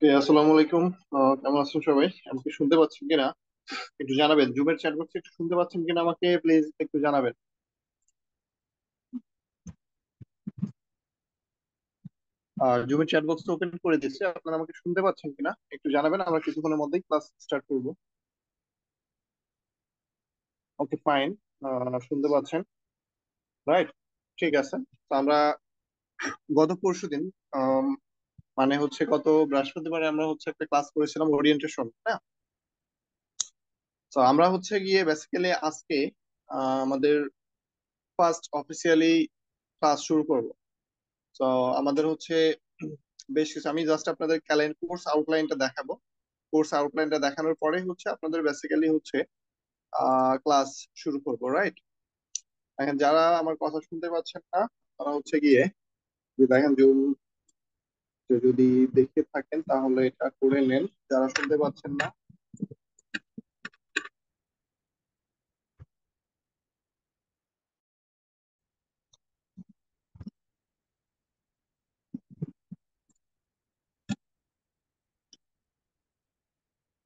আসসালামু আলাইকুম। কেমন আছেন সবাই? আমাকে শুনতে পাচ্ছেন কিনা একটু জানাবেন। জুমের চ্যাট বক্সে একটু শুনতে পাচ্ছেন কিনা আমাকে প্লিজ একটু জানাবেন। জুমের চ্যাট বক্স ওপেন করে দিচ্ছি, আপনারা আমাকে শুনতে পাচ্ছেন কিনা একটু জানাবেন। আমরা কিছুক্ষণের মধ্যেই ক্লাস স্টার্ট করব। ওকে, ফাইন। শুনতে পাচ্ছেন, রাইট? ঠিক আছে। তো আমরা গত পরশুদিন, মানে হচ্ছে গত বৃহস্পতিবারে আমরা হচ্ছে একটা ক্লাস করেছিলাম ওরিয়েন্টেশন, হ্যাঁ। তো আমরা হচ্ছে গিয়ে বেসিক্যালি আজকে আমাদের ফার্স্ট অফিসিয়ালি ক্লাস শুরু করব। তো আমাদের হচ্ছে বেশ কিছু, আমি জাস্ট আপনাদের ক্যালেন্ডার কোর্স আউটলাইনটা দেখাবো। কোর্স আউটলাইনটা দেখানোর পরে হচ্ছে আপনাদের বেসিক্যালি হচ্ছে ক্লাস শুরু করবো, রাইট? এখন যারা আমার কথা শুনতে পাচ্ছেন না, তারা হচ্ছে গিয়ে যে দেখেন যদি দেখে থাকেন তাহলে এটা করে নেন। যারা শুনতে পাচ্ছেন না,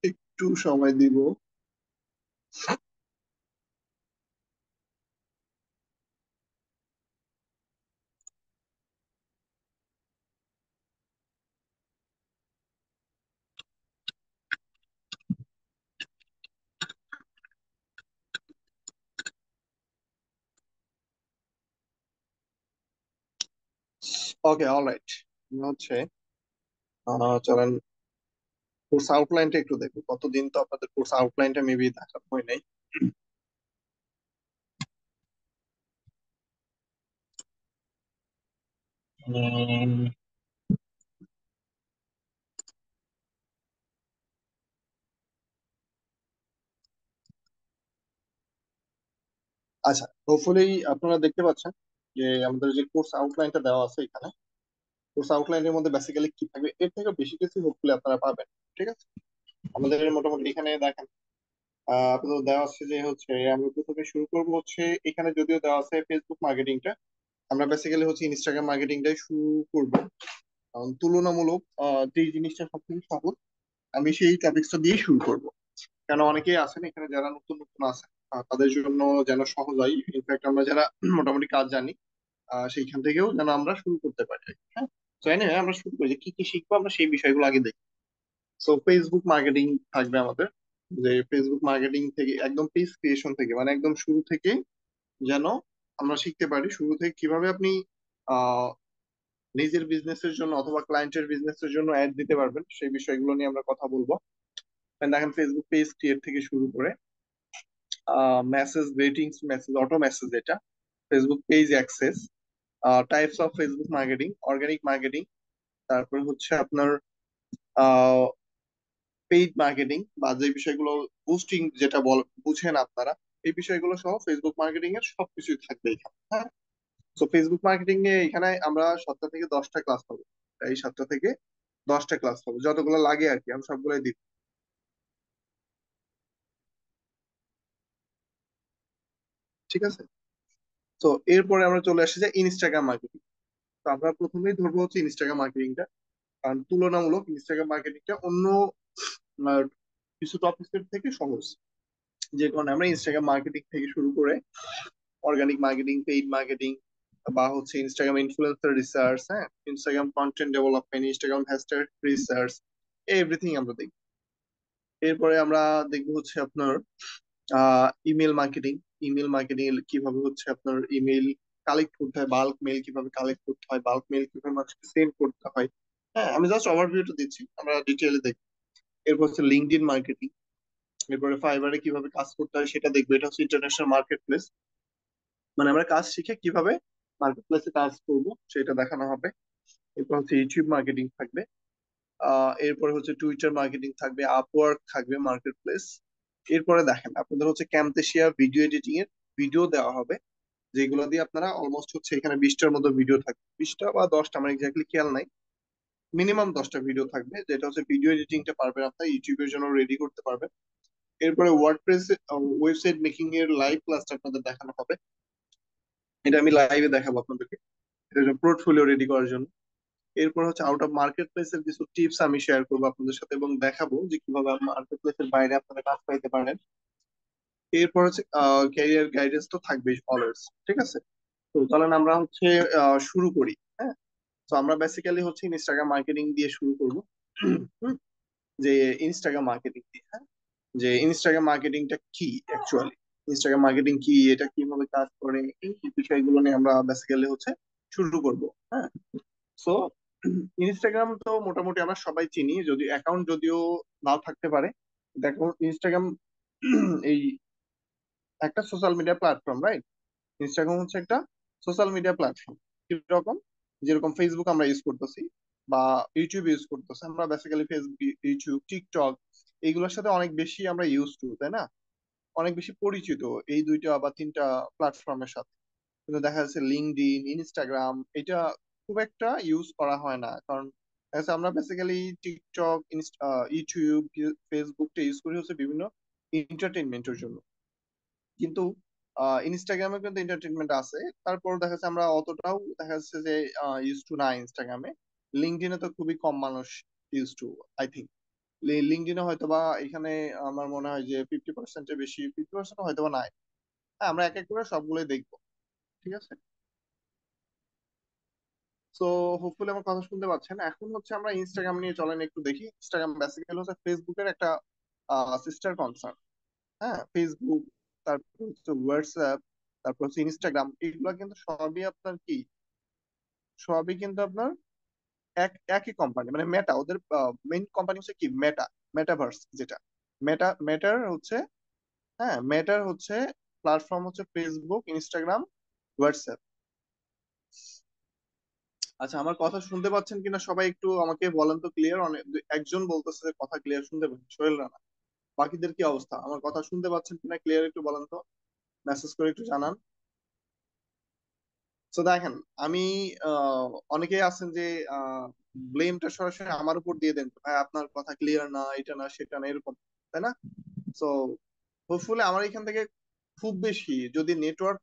একটু সময় দিব। ওকে, অলরাইট। হচ্ছে চলেন কোর্স আউটলাইনটা একটু দেখবো। কতদিন তো আপনাদের কোর্স আউটলাইনটা মেবি দেখা হয় নাই। উম, আচ্ছা, হোপফুলি আপনারা দেখতে পাচ্ছেন যে আমাদের যে কোর্স আউটলাইনটা দেওয়া আছে এখানে। কোর্স আউটলাইনের মধ্যে বেসিক্যালি কি থাকবে, এর থেকে বেশি কিছু হোপফুলি আপনারা পাবেন। ঠিক আছে, আমাদের মোটামুটি এখানে দেখেন আপনাদের দেওয়া আছে যে হচ্ছে আমরা প্রথমে শুরু করবো হচ্ছে, এখানে যদিও দেওয়া আছে ফেসবুক মার্কেটিংটা, আমরা বেসিক্যালি হচ্ছে ইনস্টাগ্রাম মার্কেটিংটাই শুরু করব। কারণ তুলনামূলক যে জিনিসটা সব থেকে সহজ, আমি সেই টপিকসটা দিয়ে শুরু করব। কেন, অনেকেই আছেন এখানে যারা নতুন নতুন আছেন, তাদের জন্য যেন সহজ হয়। ইনফ্যাক্ট আমরা যারা মোটামুটি কাজ জানি, সেইখান থেকেও যেন আমরা শুরু করতে পারি। হ্যাঁ, তো anyway, আমরা শুরু করি যে কি কি শিখবো আমরা সেই বিষয়গুলো আগে দেখি। সো ফেসবুক মার্কেটিং থাকবে আমাদের, যে ফেসবুক মার্কেটিং থেকে একদম পেজ ক্রিয়েশন থেকে, মানে একদম শুরু থেকে যেন আমরা শিখতে পারি, শুরু থেকে কিভাবে আপনি আহ নিজের বিজনেসের জন্য অথবা ক্লায়েন্টের বিজনেসের জন্য অ্যাড দিতে পারবেন, সেই বিষয়গুলো নিয়ে আমরা কথা বলবো। And দেখেন ফেসবুক পেজ ক্রিয়েট থেকে শুরু করে message ratings, message auto message, এটা Facebook page access, types of Facebook marketing, organic marketing, তারপর হচ্ছে আপনার পেইড মার্কেটিং, বা যে বিষয়গুলো বুস্টিং যেটা বুঝেন আপনারা, এই বিষয়গুলো সহ ফেসবুক মার্কেটিং এর সবকিছুই থাকবে এখানে, হ্যাঁ। তো ফেসবুক মার্কেটিং এ এখানে আমরা 7টা থেকে 10টা ক্লাস পাবো। এই 7টা থেকে 10টা ক্লাস পাবো, যতগুলো লাগে আর কি, আমি সবগুলোই দিব। ঠিক আছে। তো এরপরে আমরা চলে আসি যে ইনস্টাগ্রাম মার্কেটিং। তো আমরা প্রথমেই ধরবো হচ্ছে ইনস্টাগ্রাম মার্কেটিংটা। কারণ তুলনামূলক ইনস্টাগ্রাম মার্কেটিংটা অন্য আহ, কিছু টপিকের থেকে সহজ। যে কারণে আমরা ইনস্টাগ্রাম মার্কেটিং থেকে শুরু করে অর্গানিক মার্কেটিং, পেইড মার্কেটিং, বা হচ্ছে ইনস্টাগ্রাম ইনফ্লুয়েন্সার রিসার্চ, হ্যাঁ, Instagram content development, Instagram hashtag research, everything আমরা দেখবো। এরপরে আমরা দেখবো হচ্ছে আপনার ইমেল মার্কেটিং। ইমেল মার্কেটিং কিভাবে হচ্ছে আপনার ইমেল কালেক্ট করতে হয়, বাল্ক মেল কিভাবে কালেক্ট করতে হয়, বাল্ক মেল কিভাবে মানুষকে সেন্ড করতে হয়। হ্যাঁ, আমি জাস্ট ওভারভিউটা দিচ্ছি, আমরা ডিটেইলে দেখবো। এরপর হচ্ছে লিঙ্কডইন মার্কেটিং। এরপরে ফাইবারে কিভাবে কাজ করতে হয় সেটা দেখবো, এটা হচ্ছে ইন্টারন্যাশনাল মার্কেট প্লেস, মানে আমরা কাজ শিখে কিভাবে মার্কেট প্লেসে কাজ করবো সেটা দেখানো হবে। এরপর হচ্ছে ইউটিউব মার্কেটিং থাকবে। এরপরে হচ্ছে টুইটার মার্কেটিং থাকবে, আপওয়ার্ক থাকবে, মার্কেট প্লেস। এরপরে দেখেন আপনাদের হচ্ছে ক্যামতেশিয়া ভিডিও এডিটিং এর ভিডিও দেওয়া হবে, যেগুলো দিয়ে আপনারা অলমোস্ট হচ্ছে এখানে 20টার মতো ভিডিও থাকবে, 20টা বা 10টা, আমার এক্স্যাক্টলি খেয়াল নাই। মিনিমাম 10টা ভিডিও থাকবে, যেটা হচ্ছে ভিডিও এডিটিংটা পারবেন আপনার ইউটিউবের জন্য রেডি করতে পারবেন। এরপরে ওয়ার্ডপ্রেস ওয়েবসাইট মেকিং এর লাইভ ক্লাসটা আপনাদের দেখানো হবে, এটা আমি লাইভে দেখাবো আপনাদেরকে, এটা পোর্টফোলিও রেডি করার জন্য। এরপর হচ্ছে আউট অফ মার্কেট প্লেসের কিছু টিপস আমি শেয়ার করবো আপনাদের সাথে এবং দেখাবো যে কিভাবে মার্কেট প্লেসের বাইরে আপনারা কাজ পাইতে পারেন। এরপর হচ্ছে ক্যারিয়ার গাইডেন্স তো থাকবেই অলওয়েজ, ঠিক আছে। তো চলেন আমরা হচ্ছে শুরু করি। হ্যাঁ, তো আমরা বেসিক্যালি হচ্ছে ইনস্টাগ্রাম মার্কেটিং দিয়ে শুরু করবো। হুম, যে ইনস্টাগ্রাম মার্কেটিং দিয়ে, হ্যাঁ, যে ইনস্টাগ্রাম মার্কেটিংটা কি অ্যাকচুয়ালি, ইনস্টাগ্রাম মার্কেটিং কি, এটা কিভাবে কাজ করে, এই বিষয়গুলো নিয়ে আমরা বেসিক্যালি হচ্ছে শুরু করব। হ্যাঁ, সো ইনস্টাগ্রাম তো মোটামুটি আমরা সবাই চিনি, যদি অ্যাকাউন্ট যদিও নাও থাকতে পারে। দেখো ইনস্টাগ্রাম এই একটা social media platform, right? Instagram হচ্ছে একটা সোশ্যাল মিডিয়া প্ল্যাটফর্ম। কিরকম? যেরকম ফেসবুক আমরা ইউজ করতেছি বা ইউটিউব ইউজ করতেছি, আমরা বেসিক্যালি ফেসবুক, ইউটিউব, টিকটক এইগুলোর সাথে অনেক বেশি আমরা ইউজ টু, তাই না? অনেক বেশি পরিচিত এই দুইটা বা তিনটা প্ল্যাটফর্মের সাথে। কিন্তু দেখা যাচ্ছে লিঙ্কডইন, ইনস্টাগ্রাম এটা খুব একটা ইউজ করা হয় না, কারণ দেখা যাচ্ছে আমরা বেসিক্যালি টিকটক, ইউটিউব, ফেসবুকটা ইউজ করি হচ্ছে বিভিন্ন এন্টারটেনমেন্টের জন্য। কিন্তু ইনস্টাগ্রামে কিন্তু এন্টারটেনমেন্ট আছে, তারপর দেখা যাচ্ছে আমরা অতটাও দেখা যাচ্ছে যে ইউজ টু না ইনস্টাগ্রামে। লিঙ্কডইনে তো খুবই কম মানুষ ইউজ টু, আই থিঙ্ক। লিঙ্কডইনে হয়তো বা এখানে আমার মনে হয় যে 50%-এর বেশি, 50% হয়তো বা নাই। হ্যাঁ, আমরা এক এক করে সবগুলোই দেখবো, ঠিক আছে। সো হোপফুলি আমার কথা শুনতে পাচ্ছেন। এখন হচ্ছে আমরা ইনস্টাগ্রাম নিয়ে চলেন একটু দেখি। ইনস্টাগ্রাম বেসিক্যালি হচ্ছে ফেসবুকের একটা সিস্টার কনসার্ন। হ্যাঁ, ফেসবুক, তারপর হচ্ছে হোয়াটসঅ্যাপ, তারপর হচ্ছে ইনস্টাগ্রাম, এগুলো কিন্তু সবই আপনার কি, সবই কিন্তু আপনার একই কোম্পানি, মানে মেটা। ওদের মেইন কোম্পানি হচ্ছে কি, মেটা, মেটাভার্স যেটা। মেটার হচ্ছে, হ্যাঁ, মেটার হচ্ছে প্ল্যাটফর্ম হচ্ছে ফেসবুক, ইনস্টাগ্রাম, হোয়াটসঅ্যাপ। আচ্ছা, আমার কথা শুনতে পাচ্ছেন কিনা সবাই একটু আমাকে বলেন তো, ক্লিয়ার? অনেক একজন বলতেছে যে কথা ক্লিয়ার শুনতে পাচ্ছেন, সোহেল রানা। বাকিদের কি অবস্থা, আমার কথা শুনতে পাচ্ছেন কিনা ক্লিয়ার একটু বলেন তো, মেসেজ করে একটু জানান। তো দেখেন, আমি আহ, অনেকেই আছেন যে ব্লেমটা সরাসরি আমার উপর দিয়ে দেন, ভাই আপনার কথা ক্লিয়ার না, এটা না সেটা না, এরকম, তাই না? তো হোপফুলি আমার এখান থেকে খুব বেশি যদি নেটওয়ার্ক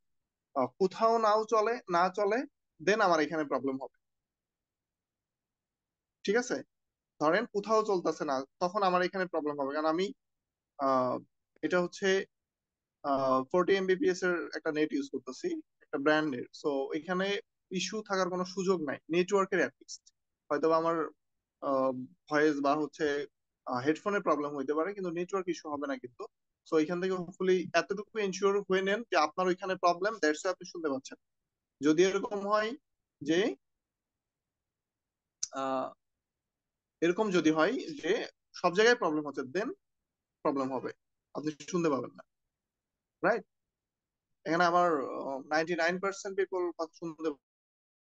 কোথাও না চলে, দেন আমার এখানে প্রবলেম হবে, ঠিক আছে। ধরেন কোথাও চলতেছে না, তখন আমার এখানে প্রবলেম হবে, কারণ আমি আহ, এটা হচ্ছে 40 Mbps এর একটা নেট ইউজ করতেছি, একটা ব্র্যান্ডের। সো এখানে ইস্যু থাকার কোনো সুযোগ নাই নেটওয়ার্কের, অ্যাটলিস্ট। হয়তো বা আমার ভয়েস বা হচ্ছে হেডফোনের প্রবলেম হইতে পারে, কিন্তু নেটওয়ার্ক ইস্যু হবে না কিন্তু। সো এখান থেকে হোপফুলি এতটুকু এনশিওর হয়ে নেন যে আপনার ওইখানে প্রবলেম, দ্যাটস আপনি শুনতে পাচ্ছেন। যদি এরকম হয় যে আহ, এরকম যদি হয় যে সব জায়গায় প্রবলেম হচ্ছে, দেন প্রবলেম হবে, আপনি শুনতে পাবেন না, রাইট? এখানে আমার 99% পিপল কথা শুনতে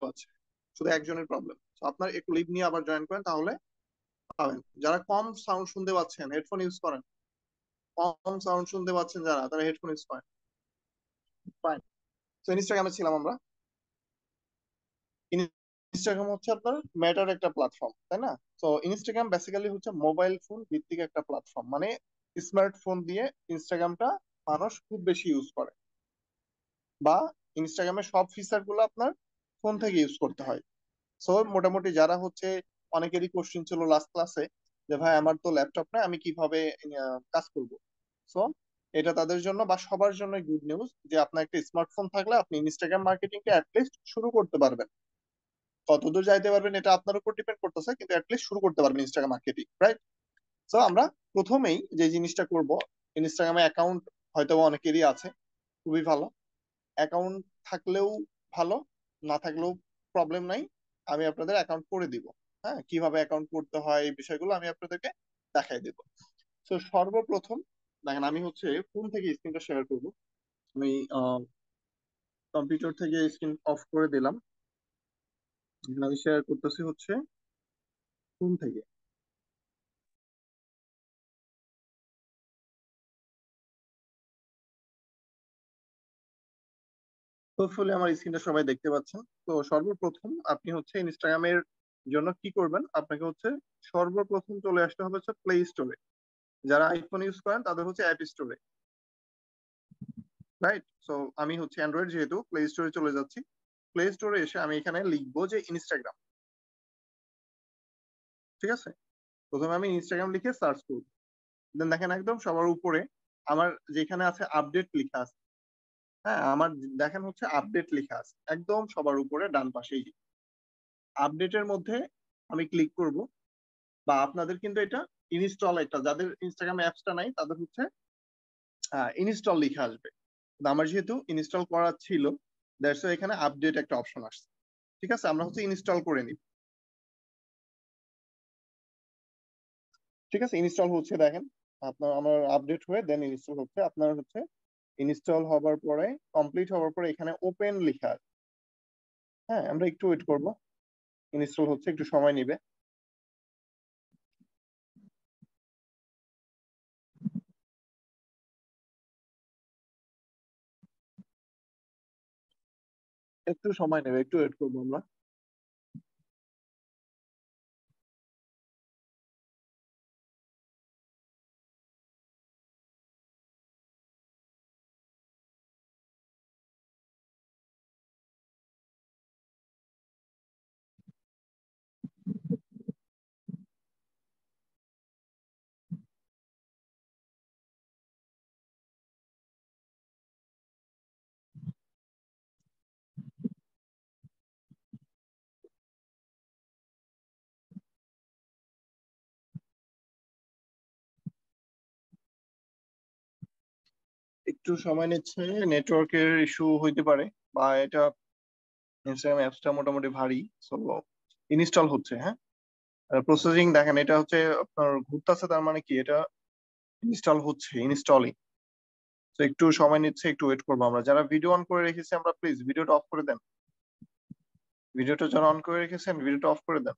পাচ্ছে, শুধু একজনের প্রবলেম। তো আপনার একটু লিভ নিয়ে আবার জয়েন করেন, তাহলে পাবেন। যারা কম সাউন্ড শুনতে পাচ্ছেন হেডফোন ইউজ করেন, কম সাউন্ড শুনতে পাচ্ছেন যারা, তারা হেডফোন ইউজ করেন, ফাইন। তো ইনস্টাগ্রামে ছিলাম আমরা। ইনস্টাগ্রাম হচ্ছে আপনার মেটার একটা প্ল্যাটফর্ম, তাই না? তো ইনস্টাগ্রাম বেসিক্যালি হচ্ছে মোবাইল ফোন ভিত্তিক একটা প্ল্যাটফর্ম, মানে স্মার্টফোন দিয়ে ইনস্টাগ্রামটা মানুষ খুব বেশি ইউজ করে, বা ইনস্টাগ্রামের সব ফিচার গুলো আপনার ফোন থেকে ইউজ করতে হয়। সো মোটামুটি যারা হচ্ছে, অনেকেরই কোশ্চেন ছিল লাস্ট ক্লাসে যে ভাই আমার তো ল্যাপটপ নাই, আমি কিভাবে কাজ করব। সো এটা তাদের জন্য বা সবার জন্য গুড নিউজ যে আপনার একটা স্মার্টফোন থাকলে আপনি ইনস্টাগ্রাম মার্কেটিংটা অ্যাটলিস্ট শুরু করতে পারবেন। কতদূর যাইতে পারবেন এটা আপনার উপর ডিপেন্ড করতেছে, কিন্তু অ্যাটলিস্ট শুরু করতে পারবেন ইনস্টাগ্রাম মার্কেটিং, রাইট? সো আমরা প্রথমেই যে জিনিসটা করব, ইনস্টাগ্রামে অ্যাকাউন্ট হয়তো অনেকেরই আছে, খুবই ভালো। অ্যাকাউন্ট থাকলেও ভালো, না থাকলেও প্রবলেম নাই, আমি আপনাদের অ্যাকাউন্ট করে দিব। হ্যাঁ, কিভাবে অ্যাকাউন্ট করতে হয় এই বিষয়গুলো আমি আপনাদেরকে দেখাই দেব। তো সর্বপ্রথম দেখেন, আমি হচ্ছে ফোন থেকে স্ক্রিনটা শেয়ার করব। আমি কম্পিউটার থেকে স্ক্রিন অফ করে দিলাম। এখন আমি শেয়ার করতেছি হচ্ছে ফোন থেকে। হোপফুলি আমার স্ক্রিনটা সবাই দেখতে পাচ্ছেন। তো সর্বপ্রথম আপনি হচ্ছে ইনস্টাগ্রামের জন্য কি করবেন, আপনাকে হচ্ছে সর্বপ্রথম চলে আসতে হবে হচ্ছে প্লে স্টোরে। যারা আইফোন ইউজ করেন তাদের হচ্ছে অ্যাপ স্টোরে, রাইট? সো আমি হচ্ছে অ্যান্ড্রয়েড, যেহেতু প্লে স্টোরে চলে যাচ্ছি। প্লে স্টোরে এসে আমি এখানে লিখবো যে ইনস্টাগ্রাম। ঠিক আছে, প্রথমে আমি ইনস্টাগ্রাম লিখে সার্চ করব, দেন দেখেন একদম সবার উপরে আমার যেখানে আছে আপডেট লেখা আছে। হ্যাঁ, আমার দেখেন হচ্ছে আপডেট লেখা আছে একদম সবার উপরে ডান পাশেই। আপডেটের মধ্যে আমি ক্লিক করব, বা আপনাদের কিন্তু এটা ইনস্টল, এটা যাদের ইনস্টাগ্রাম অ্যাপসটা নাই তাদের হচ্ছে ইনস্টল লিখে আসবে। কিন্তু আমার যেহেতু ইনস্টল করা ছিল, দ্যাটস এখানে আপডেট একটা অপশন আসছে। ঠিক আছে, আমরা হচ্ছে ইনস্টল করে নিব। ঠিক আছে, ইনস্টল হচ্ছে দেখেন, আপনার আমার আপডেট হয়ে দেন ইনস্টল হচ্ছে। আপনার হচ্ছে ইনস্টল হবার পরে, কমপ্লিট হওয়ার পরে এখানে ওপেন লেখা আছে। হ্যাঁ, আমরা একটু ওয়েট করব, ইনস্টল হচ্ছে, একটু সময় নিবে। একটু সময় নেবে, একটু ওয়েট করবো আমরা। একটু সময় নিচ্ছে, নেটওয়ার্কের ইস্যু হইতে পারে, বা এটা ইনস্টাগ্রাম অ্যাপসটা মোটামুটি ভারী। সো ইনস্টল হচ্ছে, হ্যাঁ, প্রসেসিং দেখেন এটা হচ্ছে আপনার ঘুরতেছে, তার মানে কি এটা ইনস্টল হচ্ছে, ইনস্টলিং। তো একটু সময় নিচ্ছে, একটু ওয়েট করবো আমরা। যারা ভিডিও অন করে রেখেছি আমরা প্লিজ ভিডিওটা অফ করে দেন। ভিডিওটা যারা অন করে রেখেছেন ভিডিওটা অফ করে দেন।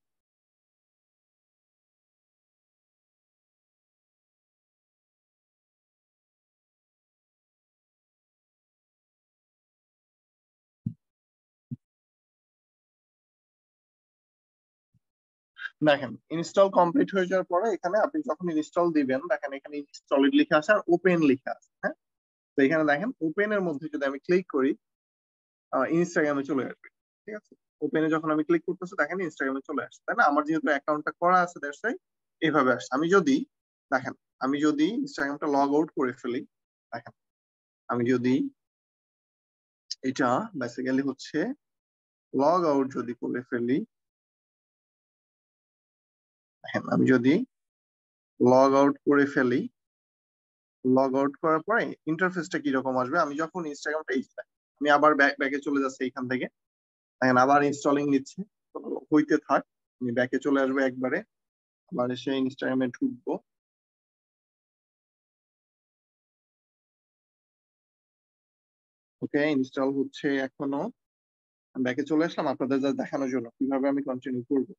দেখেন ইনস্টল কমপ্লিট হয়ে যাওয়ার পরে এখানে আপনি যখন ইনস্টল দিবেন, দেখেন এখানে ইনস্টলেড লিখা আছে আর ওপেন লিখা আছে। হ্যাঁ, তো এখানে দেখেন ওপেন এর মধ্যে যদি আমি ক্লিক করি, ইনস্টাগ্রামে চলে আসবে। ঠিক আছে, ওপেনে যখন আমি ক্লিক করতেছি দেখেন ইনস্টাগ্রামে চলে আসছে, তাই না? আমার যেহেতু অ্যাকাউন্টটা করা আছে দ্যাটস ওয়াই এইভাবে আসছে। আমি যদি দেখেন, আমি যদি ইনস্টাগ্রামটা লগ আউট করে ফেলি, দেখেন আমি যদি এটা বেসিক্যালি হচ্ছে লগ আউট যদি করে ফেলি, দেখেন আমি যদি লগ আউট করে ফেলি, লগ আউট করার পরে ইন্টারফেসটা কিরকম আসবে, আমি যখন ইনস্টাগ্রামটা আমি আবার ব্যাকে চলে যাচ্ছি এখান থেকে, দেখেন আবার ইনস্টলিং নিচ্ছে। তো হইতে থাক, আমি ব্যাকে চলে আসবো একবারে, আবার এসে ইনস্টাগ্রামে ঢুকবো। ওকে, ইনস্টল হচ্ছে এখনো। ব্যাকে চলে আসলাম আপনাদের যা দেখানোর জন্য কিভাবে আমি কন্টিনিউ করবো।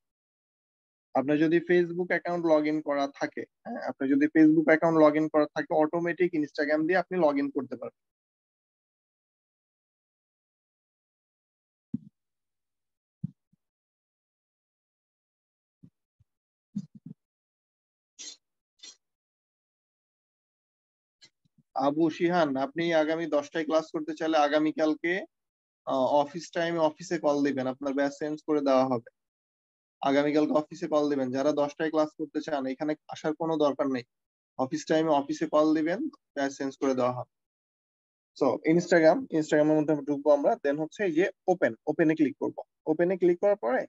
আপনার যদি ফেসবুক অ্যাকাউন্ট লগ ইন করা থাকে, হ্যাঁ, আপনার যদি ফেসবুক অ্যাকাউন্ট লগ ইন করা থাকে, অটোমেটিক ইনস্টাগ্রাম দিয়ে আপনি লগ ইন করতে পারবেন। আবু শিহান, আপনি আগামী 10টায় ক্লাস করতে চাইলে আগামীকালকে অফিস টাইমে অফিসে কল দিবেন, আপনার ব্যাচ চেঞ্জ করে দেওয়া হবে। আগামীকালকে অফিসে কল দিবেন, যারা 10টায় ক্লাস করতে চান এখানে আসার কোনো দরকার নেই। অফিস টাইমে অফিসে কল দিবেন, ব্যাচ চেঞ্জ করে দেওয়া হবে। সো ইনস্টাগ্রামের মধ্যে ঢুকবো আমরা, দেন হচ্ছে এই যে ওপেনে ক্লিক করব। ওপেনে ক্লিক করার পরে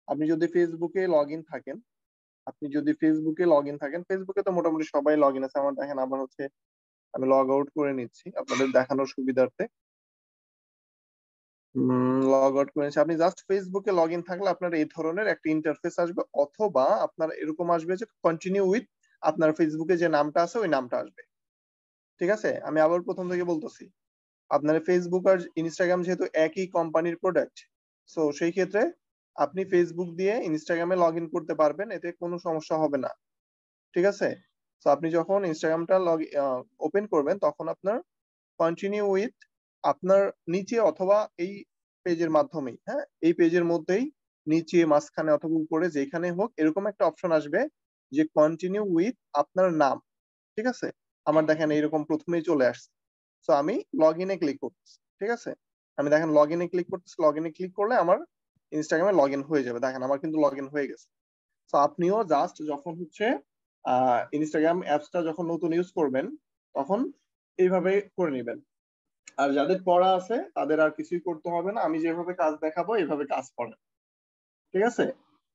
আপনি যদি ফেসবুকে লগ ইন থাকেন, ফেসবুকে তো মোটামুটি সবাই লগ ইন আছে। আমার দেখেন আবার হচ্ছে আমি লগ আউট করে নিচ্ছি আপনাদের দেখানোর সুবিধার্থে। লগ আউট করে নিচ্ছি। আপনি জাস্ট ফেসবুকে লগ ইন থাকলে আপনার এই ধরনের একটা ইন্টারফেস আসবে, অথবা আপনার এরকম আসবে যে কন্টিনিউ উইথ আপনার ফেসবুকে যে নামটা আছে ওই নামটা আসবে। ঠিক আছে, আমি আবার প্রথম থেকে বলতেছি, আপনার ফেসবুক আর ইনস্টাগ্রাম যেহেতু একই কোম্পানির প্রোডাক্ট, সো সেই ক্ষেত্রে আপনি ফেসবুক দিয়ে ইনস্টাগ্রামে লগ ইন করতে পারবেন, এতে কোনো সমস্যা হবে না। ঠিক আছে, তো আপনি যখন ইনস্টাগ্রামটা ওপেন করবেন তখন আপনার কন্টিনিউ উইথ আপনার নিচে অথবা এই পেজের মাধ্যমেই, হ্যাঁ, এই পেজের মধ্যেই নিচে মাঝখানে অথবা উপরে যেখানে হোক এরকম একটা অপশন আসবে যে কন্টিনিউ উইথ আপনার নাম। ঠিক আছে, আমার দেখেন এইরকম প্রথমেই চলে আসছে। তো আমি লগ ইনে ক্লিক করতেছি। ঠিক আছে, আমি দেখেন লগ ইনে ক্লিক করতেছি, লগ ইনে ক্লিক করলে আমার ইনস্টাগ্রামে লগ ইন হয়ে যাবে। দেখেন আমার কিন্তু লগ ইন হয়ে গেছে। তো আপনিও জাস্ট যখন হচ্ছে ইনস্টাগ্রাম অ্যাপসটা যখন নতুন ইউজ করবেন তখন এইভাবে করে নেবেন। আর যাদের পড়া আছে তাদের আর কিছুই করতে হবে না, আমি যেভাবে কাজ দেখাবো এইভাবে কাজ করেন। ঠিক আছে?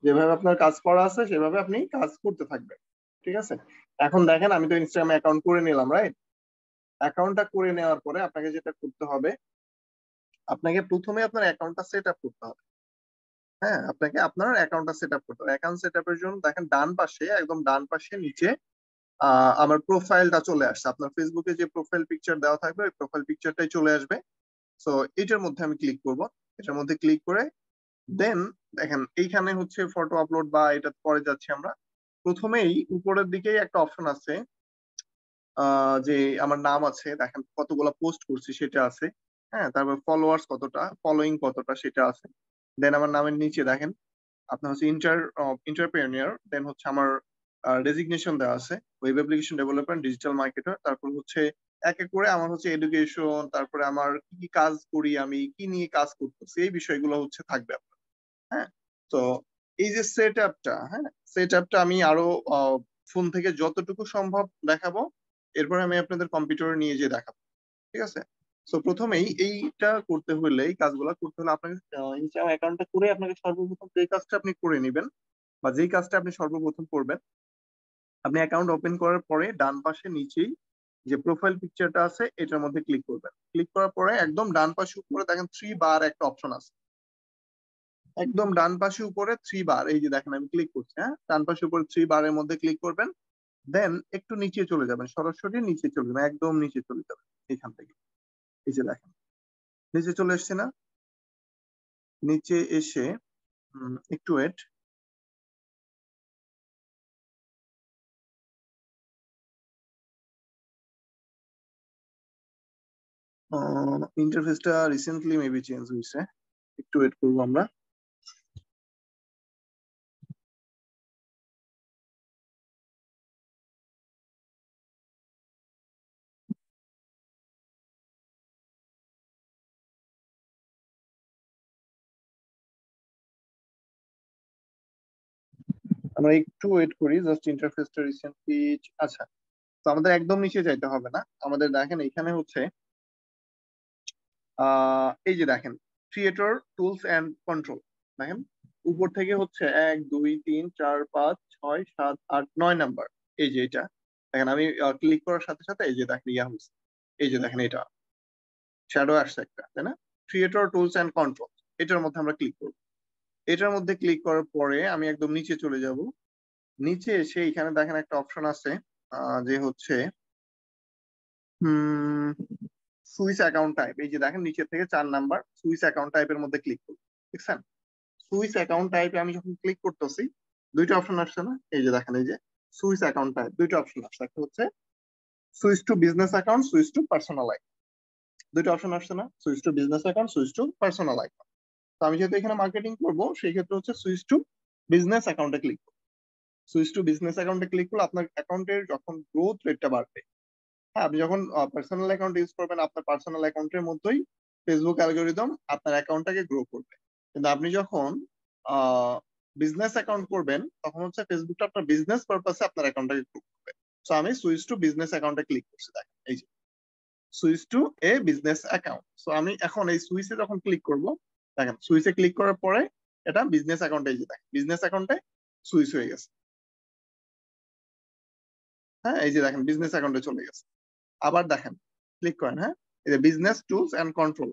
যেভাবে আপনার কাজ করা আছে সেভাবে আপনি কাজ করতে থাকবেন। ঠিক আছে? এখন দেখেন আমি তো ইনস্টাগ্রাম অ্যাকাউন্ট করে নিলাম, রাইট? অ্যাকাউন্টটা করে নেওয়ার পরে আপনাকে যেটা করতে হবে, আপনাকে প্রথমে আপনার অ্যাকাউন্টটা সেট আপ করতে হবে। হ্যাঁ, আপনাকে আপনার অ্যাকাউন্টটা সেট আপ করতে হবে। অ্যাকাউন্ট সেট আপের জন্য দেখেন ডান পাশে, একদম ডান পাশে নিচে আমার প্রোফাইলটা চলে আসছে। আপনার ফেসবুকে যে প্রোফাইল পিকচার দেওয়া থাকবে ওই প্রোফাইল পিকচারটাই চলে আসবে। সো এটার মধ্যে আমি ক্লিক করব। এটার মধ্যে ক্লিক করে দেন দেখেন এইখানে হচ্ছে ফটো আপলোড বা এটা পরে যাচ্ছি আমরা। প্রথমেই উপরের দিকেই একটা অপশন আছে, যে আমার নাম আছে, দেখেন কতগুলা পোস্ট করছি সেটা আছে। হ্যাঁ, তারপর ফলোয়ার্স কতটা, ফলোইং কতটা সেটা আছে। দেন আমার নামের নিচে দেখেন আপনার হচ্ছে ইন্টারপ্রেনিয়র, দেন হচ্ছে আমার রেজিগনেশন দেওয়া আছে, web application developer, digital marketer. তারপর হচ্ছে এক এক করে আমার হচ্ছে এডুকেশন, তারপরে আমার কি কি কাজ করি, আমি কি নিয়ে কাজ করতেছি, এই বিষয়গুলো হচ্ছে থাকবে আপনার। হ্যাঁ, তো এই যে সেট আপটা, হ্যাঁ, সেট আপটা আমি আরো ফোন থেকে যতটুকু সম্ভব দেখাবো, এরপর আমি আপনাদের কম্পিউটারে নিয়ে যেয়ে দেখাবো। ঠিক আছে? তো প্রথমেই এইটা করতে হলে, এই কাজগুলো করতে হলে আপনাকে ইনস্টাগ্রাম অ্যাকাউন্টটা করে আপনাকে সর্বপ্রথম যে কাজটা আপনি করে নেবেন বা যেই কাজটা আপনি সর্বপ্রথম করবেন, আপনি অ্যাকাউন্ট ওপেন করার পরে ডান পাশে নিচেই যে প্রোফাইল পিকচারটা আছে এটার মধ্যে ক্লিক করবেন। ক্লিক করার পরে একদম ডান পাশে উপরে দেখেন থ্রি বার একটা অপশন আছে। একদম ডান পাশে উপরে থ্রি বার, এই যে দেখেন আমি ক্লিক করছি, হ্যাঁ, ডান পাশে উপরে থ্রি বারের মধ্যে ক্লিক করবেন। দেন একটু নিচে চলে যাবেন, সরাসরি নিচে চলে যাবেন, একদম নিচে চলে যাবেন এখান থেকে। এই যে দেখেন নিচে চলে এসছে না? নিচে এসে একটু ওয়েট। ইন্টারফেসটা রিসেন্টলি মেবি চেঞ্জ হয়েছে, একটু ওয়েট করবো আমরা। আমরা একটু ওয়েট করি, জাস্ট ইন্টারফেসটা রিসেন্টলি। আচ্ছা, তো আমাদের একদম নিচে যাইতে হবে না, আমাদের দেখেন এখানে হচ্ছে এই যে দেখেন ক্রিয়েটর টুলস এন্ড কন্ট্রোল, দেখেন উপর থেকে হচ্ছে 1 2 3 4 5 6 7 8 9 নাম্বার। এই যে এটা দেখেন, আমি ক্লিক করার সাথে সাথে এই যে দেখেন ইয়া হয়েছে, এই যে দেখেন এটা শ্যাডো আসছে একটা, তাই না? ক্রিয়েটর টুলস এন্ড কন্ট্রোল, এটার মধ্যে আমরা ক্লিক করব। এটার মধ্যে ক্লিক করার পরে আমি একদম নিচে চলে যাব। নিচে এসে এখানে দেখেন একটা অপশন আছে, যে হচ্ছে হুম সুইচ অ্যাকাউন্ট টাইপ, এই যে দেখেন নিচে থেকে 4 নাম্বার সুইচ অ্যাকাউন্ট টাইপের মধ্যে ক্লিক করব। দেখছেন? সুইচ অ্যাকাউন্ট টাইপে আমি যখন ক্লিক করতেছি দুইটা অপশন আসছে না? এই যে দেখেন এই যে সুইচ অ্যাকাউন্ট টাইপ, দুইটা অপশন আসছে, একটা হচ্ছে switch to business account, switch to personal account. দুইটা অপশন আসছে না? Switch to business account, switch to personal account. তো আমি যেহেতু এখানে মার্কেটিং করবো সেই ক্ষেত্রে হচ্ছে সুইচ টু বিজনেস অ্যাকাউন্টে ক্লিক করবো। সুইচ টু বিজনেস অ্যাকাউন্টে ক্লিক করলে আপনার অ্যাকাউন্টের যখন গ্রোথ রেটটা বাড়বে, হ্যাঁ, আপনি যখন পার্সোনাল অ্যাকাউন্ট ইউজ করবেন আপনার পার্সোনাল অ্যাকাউন্টের মধ্যেই ফেসবুক অ্যালগোরিদম আপনার অ্যাকাউন্টটাকে গ্রো করবে। কিন্তু আপনি যখন বিজনেস অ্যাকাউন্ট করবেন তখন হচ্ছে ফেসবুকটা আপনার বিজনেস পারপাসে আপনার অ্যাকাউন্টটাকে গ্রো করবে। তো আমি সুইচ টু বিজনেস অ্যাকাউন্টে ক্লিক করছি, দেখেন এই যে switch to a business account. তো আমি এখন এই সুইচে যখন ক্লিক করব, দেখেন সুইচে ক্লিক করার পরে এটা বিজনেস অ্যাকাউন্টে, এই যে দেখেন বিজনেস অ্যাকাউন্টে সুইচ হয়ে গেছে। হ্যাঁ, এই যে দেখেন বিজনেস অ্যাকাউন্টে চলে গেছে। আবার দেখেন ক্লিক করেন, হ্যাঁ, এই যে বিজনেস টুলস এন্ড কন্ট্রোল,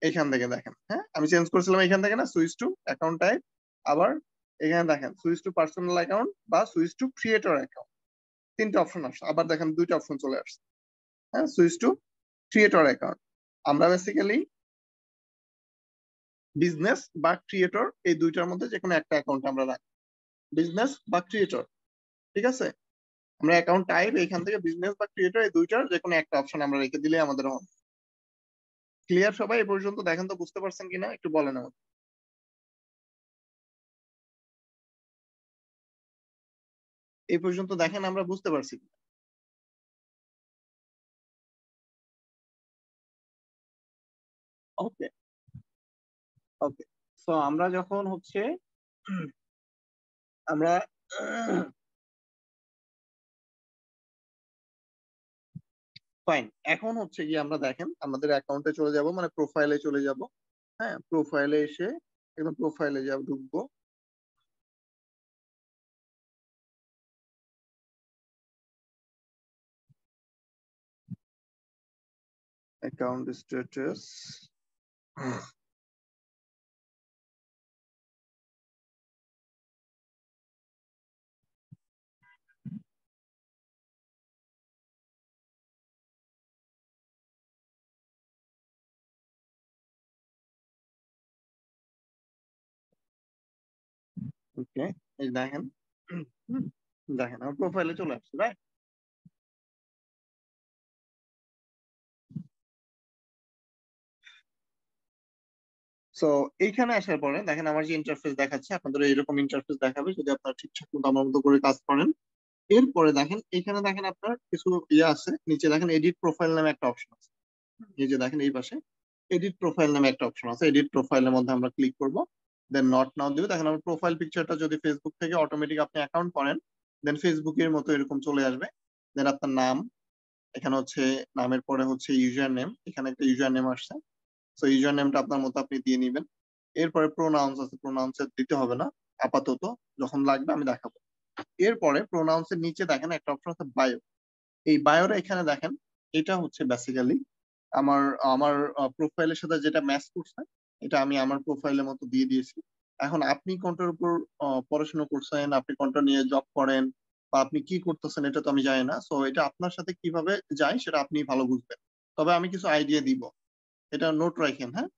এখান থেকে দেখেন, হ্যাঁ, আমি চেঞ্জ করেছিলাম এখান থেকে না, সুইচ টু অ্যাকাউন্ট টাইপ। আবার এখানে দেখেন সুইচ টু পার্সোনাল অ্যাকাউন্ট বা সুইচ টু ক্রিয়েটর অ্যাকাউন্ট, তিনটা অপশন আসছে। আবার দেখেন দুইটা অপশন চলে আসছে, হ্যাঁ, সুইচ টু ক্রিয়েটর অ্যাকাউন্ট। আমরা বেসিক্যালি বিজনেস বা ক্রিয়েটর এই দুইটার মধ্যে যে কোনো একটা অ্যাকাউন্ট আমরা রাখি, বিজনেস বা ক্রিয়েটর। ঠিক আছে? আমরা অ্যাকাউন্ট টাইপ এখান থেকে বিজনেস বা ক্রিয়েটর এই দুইটার যে কোনো একটা অপশন আমরা রেখে দিলে আমাদের হবে। ক্লিয়ার সবাই এ পর্যন্ত? দেখেন তো বুঝতে পারছেন কিনা একটু বলেন আমাকে। এই পর্যন্ত দেখেন আমরা বুঝতে পারছি কিনা? ওকে, ওকে। সো আমরা যখন হচ্ছে আমরা ফাইন, এখন হচ্ছে গিয়ে আমরা দেখেন আমাদের অ্যাকাউন্টে চলে যাব, মানে প্রোফাইলে চলে যাব। হ্যাঁ, প্রোফাইলে এসে একদম প্রোফাইলে যাব, ঢুকবো। অ্যাকাউন্ট স্ট্যাটাস, ওকে, এই দেখেন। হুম, দেখেন আমার প্রোফাইলে চলে আসছে, রাইট? সো এইখানে আসার পরে দেখেন আমার যে ইন্টারফেস দেখাচ্ছে, আপনাদের এরকম ইন্টারফেস দেখাবে যদি আপনারা ঠিকঠাক মতো আমার মতো করে কাজ করেন। এরপরে দেখেন এখানে দেখেন আপনার কিছু ইয়ে আছে, নিচে দেখেন এডিট প্রোফাইল নামে একটা অপশন আছে। এই যে দেখেন এই পাশে এডিট প্রোফাইল নামে একটা অপশন আছে, এডিট প্রোফাইলের মধ্যে আমরা ক্লিক করব। দেন নট নাও দিব। দেখেন আমার প্রোফাইল পিকচারটা যদি ফেসবুক থেকে অটোমেটিক আপনি অ্যাকাউন্ট করেন, দেন ফেসবুকের মতো এরকম চলে আসবে। দেন আপনার নাম, এখানে হচ্ছে নামের পরে হচ্ছে ইউজার নেম, এখানে একটা ইউজার নেম আসছে। তো ইউজার নেমটা আপনার মতো আপনি দিয়ে নিবেন। এরপরে প্রোনাউন্স আছে, প্রোনাউন্স দিতে হবে না আপাতত, যখন লাগবে আমি দেখাবো। এরপরে প্রোনাউন্স এর নিচে দেখেন একটা অপশন আছে বায়ো। এই বায়োটা এখানে দেখেন, এটা হচ্ছে বেসিক্যালি আমার আমার প্রোফাইলের সাথে যেটা ম্যাচ করছে, এটা আমি আমার প্রোফাইলের মতো দিয়ে দিয়েছি। এখন আপনি কোনটার উপর পড়াশোনা করছেন, আপনি কোনটা নিয়ে জব করেন, বা আপনি কি করতেছেন এটা তো আমি জানি না। সো এটা আপনার সাথে কিভাবে যায় সেটা আপনি ভালো বুঝবেন। তবে আমি কিছু আইডিয়া দিব, এটা নোট রাখেন, হ্যাঁ?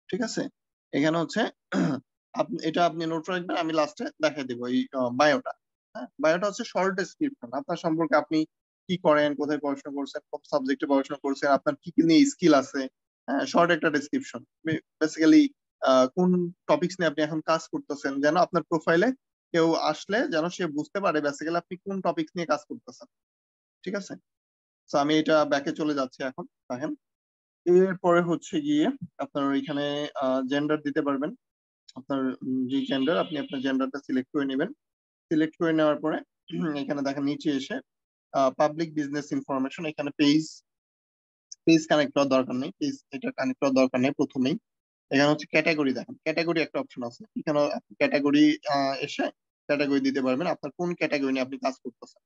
ঠিক আছে, এখানে হচ্ছে আপনি এটা আপনি নোট রাখবেন, আমি লাস্টে দেখাই দিব এই বায়োটা। হ্যাঁ, বায়োটা হচ্ছে শর্ট ডেসক্রিপশন আপনার সম্পর্কে, আপনি কি করেন, কোথায় পড়াশোনা করছেন, কোন সাবজেক্টে পড়াশোনা করছেন, আপনার কি কি নিয়ে স্কিল আছে। হ্যাঁ, শর্ট একটা ডেসক্রিপশন। বেসিক্যালি কোন টপিকস নিয়ে আপনি এখন কাজ করতেছেন, যেন আপনার প্রোফাইলে কেউ আসলে যেন সে বুঝতে পারে বেসিক্যালি আপনি কোন টপিকস নিয়ে কাজ করতেছেন। ঠিক আছে, তো আমি এটা ব্যাকে চলে যাচ্ছি এখন। দেখেন এরপরে হচ্ছে গিয়ে আপনার এখানে জেন্ডার দিতে পারবেন। আপনার যে জেন্ডার, আপনি আপনার জেন্ডারটা সিলেক্ট করে নেবেন। সিলেক্ট করে নেওয়ার পরে এখানে দেখেন নিচে এসে পাবলিক বিজনেস ইনফরমেশন, এখানে পেজ পেজ কানেক্ট করার দরকার নেই, পেজ এটা কানেক্ট করার দরকার নেই প্রথমেই। এখানে হচ্ছে ক্যাটাগরি, দেখেন ক্যাটাগরি একটা অপশন আছে এখানে, ক্যাটাগরি এসে ক্যাটাগরি দিতে পারবেন, আপনার কোন ক্যাটাগরি নিয়ে আপনি কাজ করতেছেন,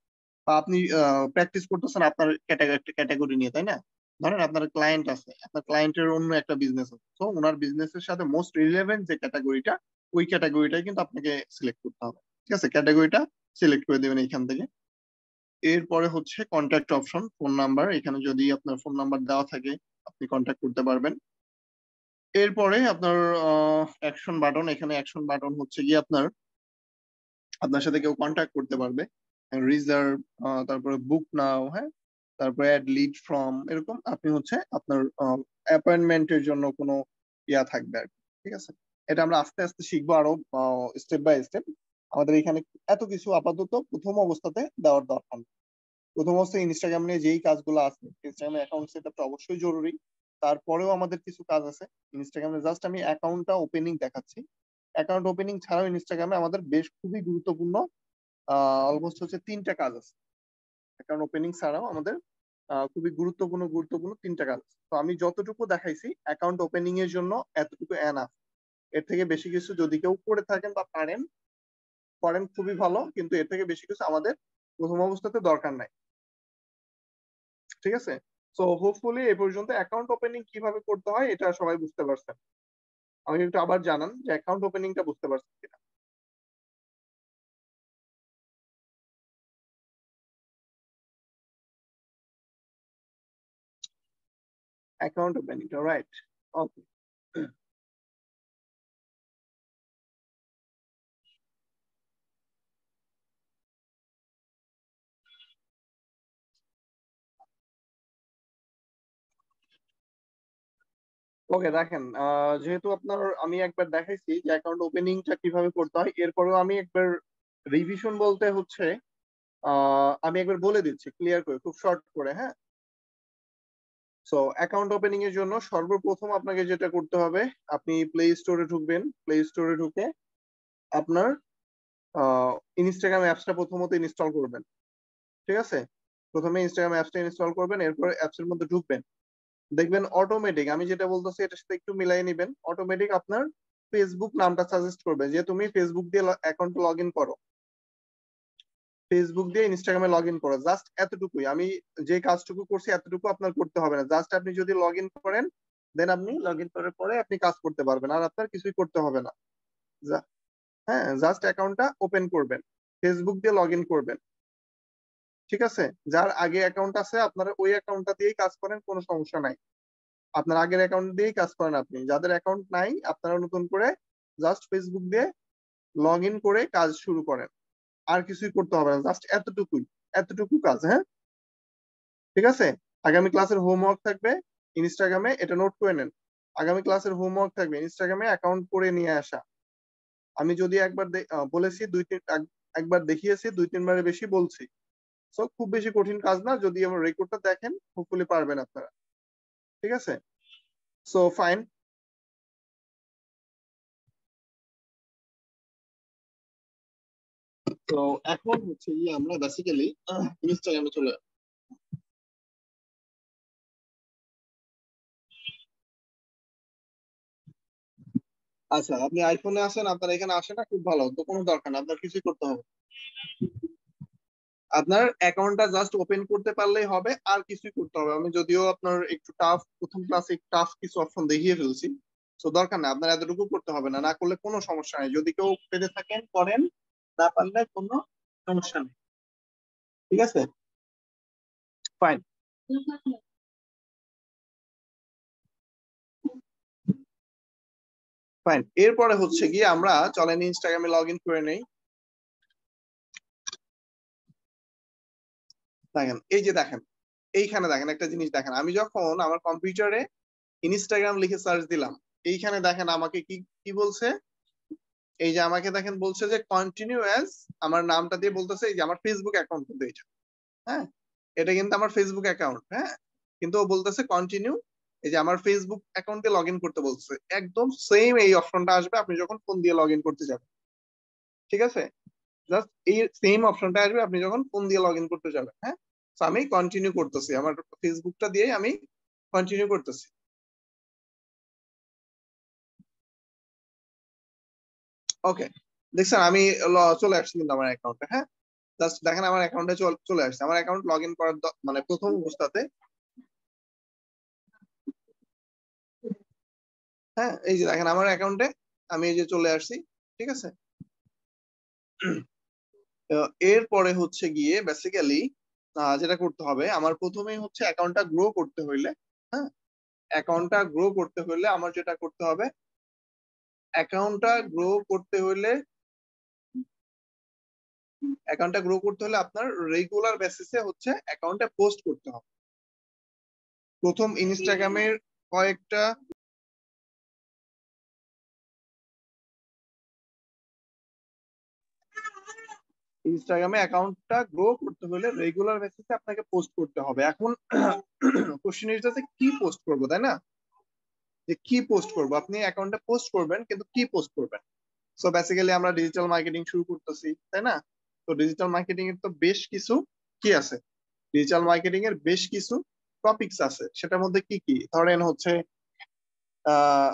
বা আপনি প্র্যাকটিস করতেছেন আপনার ক্যাটাগরি নিয়ে, তাই না? ধরেন আপনার ক্লায়েন্ট আছে, আপনার ক্লায়েন্টের অন্য একটা বিজনেস আছে, তো ওনার বিজনেসের সাথে মোস্ট রিলেভেন্ট যে ক্যাটাগরিটা, ওই ক্যাটাগরিটাই কিন্তু আপনাকে সিলেক্ট করতে হবে। ঠিক আছে, ক্যাটাগরিটা সিলেক্ট করে দেবেন এইখান থেকে। এরপরে হচ্ছে কন্ট্যাক্ট অপশন, ফোন নাম্বার, এখানে যদি আপনার ফোন নাম্বার দেওয়া থাকে আপনি কন্ট্যাক্ট করতে পারবেন। এরপরে আপনার অ্যাকশন বাটন, এখানে অ্যাকশন বাটন হচ্ছে গিয়ে আপনার আপনার সাথে কেউ কন্ট্যাক্ট করতে পারবে, রিজার্ভ, তারপরে বুক নাও, হ্যাঁ, তারপরে অ্যাড লিড ফ্রম, এরকম আপনি হচ্ছে আপনার অ্যাপয়েন্টমেন্টের জন্য কোনো ইয়া থাকবে আর কি। ঠিক আছে, এটা আমরা আস্তে আস্তে শিখবো আরো, স্টেপ বাই স্টেপ। আমাদের এখানে এত কিছু আপাতত প্রথম অবস্থাতে দেওয়ার দরকার নেই। প্রথম অবস্থায় ইনস্টাগ্রাম নিয়ে যেই কাজগুলো আছে, ইনস্টাগ্রামে অ্যাকাউন্ট সেটআপটা অবশ্যই জরুরি। তারপরেও আমাদের কিছু কাজ আছে ইনস্টাগ্রামে, জাস্ট আমি অ্যাকাউন্টটা ওপেনিং দেখাচ্ছি। অ্যাকাউন্ট ওপেনিং ছাড়াও ইনস্টাগ্রামে আমাদের বেশ খুবই গুরুত্বপূর্ণ অলমোস্ট হচ্ছে তিনটা কাজ আছে। অ্যাকাউন্ট ওপেনিং ছাড়াও আমাদের খুবই গুরুত্বপূর্ণ তিনটা কাজ আছে। তো আমি যতটুকু দেখাইছি অ্যাকাউন্ট ওপেনিং এর জন্য এতটুকু এনাফ। এর থেকে বেশি কিছু যদি কেউ করে থাকেন বা পারেন, করেন খুবই ভালো, কিন্তু এর থেকে বেশি কিছু আমাদের প্রথম অবস্থাতে দরকার নাই। ঠিক আছে, তো হোপফুলি এ পর্যন্ত অ্যাকাউন্ট ওপেনিং কিভাবে করতে হয় এটা সবাই বুঝতে পারছেন। আমাকে একটু আবার জানান যে অ্যাকাউন্ট ওপেনিংটা বুঝতে পারছেন কিনা। Account ওপেনিংটা, right? ওকে, ওকে, দেখেন যেহেতু আপনার আমি একবার দেখাইছি যে অ্যাকাউন্ট ওপেনিংটা কিভাবে করতে হয়, এরপরেও আমি একবার রিভিশন বলতে হচ্ছে আমি একবার বলে দিচ্ছি ক্লিয়ার করে, খুব শর্ট করে, হ্যাঁ। সো অ্যাকাউন্ট ওপেনিং এর জন্য সর্বপ্রথম আপনাকে যেটা করতে হবে, আপনি প্লে স্টোরে ঢুকবেন। প্লে স্টোরে ঢুকে আপনার ইনস্টাগ্রাম অ্যাপসটা প্রথমত ইনস্টল করবেন। ঠিক আছে, প্রথমে ইনস্টাগ্রাম অ্যাপসটা ইনস্টল করবেন, এরপর অ্যাপসের মধ্যে ঢুকবেন। দেখবেন অটোমেটিক, আমি যেটা বলতেছি এটার সাথে একটু মিলাই নিবেন, অটোমেটিক আপনার ফেসবুক নামটা সাজেস্ট করবে যে তুমি ফেসবুক দিয়ে অ্যাকাউন্ট লগ ইন করো, ফেসবুক দিয়ে ইনস্টাগ্রামে লগ ইন করো। জাস্ট এতটুকুই, আমি যে কাজটুকু করছি এতটুকু আপনার করতে হবে না। জাস্ট আপনি যদি লগ ইন করেন, দেন আপনি লগ ইন করার পরে আপনি কাজ করতে পারবেন, আর আপনার কিছুই করতে হবে না। হ্যাঁ, জাস্ট অ্যাকাউন্টটা ওপেন করবেন, ফেসবুক দিয়ে লগ ইন করবেন। ঠিক আছে, যার আগে অ্যাকাউন্ট আছে আপনারা ওই অ্যাকাউন্টটা দিয়েই কাজ করেন, কোনো সমস্যা নাই। আপনার আগের অ্যাকাউন্ট দিয়েই কাজ করেন। আপনি যাদের অ্যাকাউন্ট নাই, আপনারা নতুন করে জাস্ট ফেসবুক দিয়ে লগ ইন করে কাজ শুরু করেন, আর কিছুই করতে হবে না। জাস্ট এতটুকুই, এতটুকু কাজ। হ্যাঁ, ঠিক আছে। আগামী ক্লাসের হোমওয়ার্ক থাকবে ইনস্টাগ্রামে, এটা নোট করে নেন। আগামী ক্লাসের হোমওয়ার্ক থাকবে ইনস্টাগ্রামে অ্যাকাউন্ট করে নিয়ে আসা। আমি যদি একবার বলেছি, একবার দেখিয়েছি, দুই তিনবারের বেশি বলছি। সো খুব বেশি কঠিন কাজ না, যদি আমার রেকর্ডটা দেখেন হোপফুলি পারবেন আপনারা। ঠিক আছে, সো ফাইন। তো এখন হচ্ছে কি, আমরা বেসিক্যালি ইনস্টাগ্রামে চলে যাবো। আচ্ছা, আপনি আইফোনে আসেন, আপনার এখানে আসে না, খুব ভালো, তো কোনো দরকার না, আপনার কিছুই করতে হবে না। আপনার অ্যাকাউন্টটা জাস্ট ওপেন করতে পারলেই হবে, আর কিছুই করতে হবে। আমি যদিও আপনার একটু টাফ, প্রথম ক্লাসে টাফ কিছু অপশন দেখিয়ে ফেলছি, তো দরকার নাই, আপনার এতটুকু করতে হবে না। না করলে কোনো সমস্যা নেই, যদি কেউ পেরে থাকেন করেন, না পারলে কোনো সমস্যা নেই। ঠিক আছে, ফাইন। ফাইন, এরপরে হচ্ছে গিয়ে আমরা চলেন ইনস্টাগ্রামে লগ ইন করে নেই। দেখেন, এই যে দেখেন, এইখানে দেখেন একটা জিনিস দেখেন, আমি যখন আমার কম্পিউটারে ইনস্টাগ্রাম লিখে সার্চ দিলাম, এইখানে দেখেন আমাকে কি কি বলছে। এই যে আমাকে দেখেন বলছে যে কন্টিনিউ অ্যাজ, আমার নামটা দিয়ে বলতেছে এই যে আমার ফেসবুক অ্যাকাউন্ট কিন্তু এটা। হ্যাঁ, এটা কিন্তু আমার ফেসবুক অ্যাকাউন্ট। হ্যাঁ, কিন্তু ও বলতেছে কন্টিনিউ, এই যে আমার ফেসবুক অ্যাকাউন্টে লগ ইন করতে বলছে। একদম সেম এই অপশনটা আসবে আপনি যখন ফোন দিয়ে লগ ইন করতে যাবেন। ঠিক আছে, জাস্ট এই সেম অপশনটা আসবে আপনি যখন ফোন দিয়ে লগ ইন করতে যাবেন। হ্যাঁ, তো আমি কন্টিনিউ করতেছি, আমার ফেসবুকটা দিয়ে আমি কন্টিনিউ করতেছি। ওকে, দেখছেন আমি চলে আসছি কিন্তু আমার অ্যাকাউন্টে। হ্যাঁ, জাস্ট দেখেন আমার অ্যাকাউন্টে চলে আসছে। আমার অ্যাকাউন্ট লগ ইন করার মানে প্রথম অবস্থাতে, হ্যাঁ এই যে দেখেন আমার অ্যাকাউন্টে আমি এই যে চলে আসছি। ঠিক আছে, এরপরে হচ্ছে গিয়ে বেসিক্যালি যেটা করতে হবে, আমার প্রথমেই হচ্ছে অ্যাকাউন্টটা গ্রো করতে হইলে, হ্যাঁ, অ্যাকাউন্টটা গ্রো করতে হইলে আমার যেটা করতে হবে, অ্যাকাউন্টটা গ্রো করতে হইলে অ্যাকাউন্টটা গ্রো করতে হলে আপনার রেগুলার বেসিসে হচ্ছে অ্যাকাউন্টে পোস্ট করতে হবে। প্রথম ইনস্টাগ্রামের কয়েকটা ইনস্টাগ্রামে অ্যাকাউন্টটা গ্রো করতে হলে রেগুলার বেসিসে আপনাকে পোস্ট করতে হবে। এখন কোশ্চেন ইজ যে কি পোস্ট করবো, তাই না? যে কি পোস্ট করবো, আপনি অ্যাকাউন্টে পোস্ট করবেন কিন্তু কি পোস্ট করবেন। সো বেসিক্যালি আমরা ডিজিটাল মার্কেটিং শুরু করতেছি, তাই না? তো ডিজিটাল মার্কেটিং এর তো বেশ কিছু কি আছে, ডিজিটাল মার্কেটিং এর বেশ কিছু টপিকস আছে। সেটার মধ্যে কি কি ধরেন হচ্ছে আহ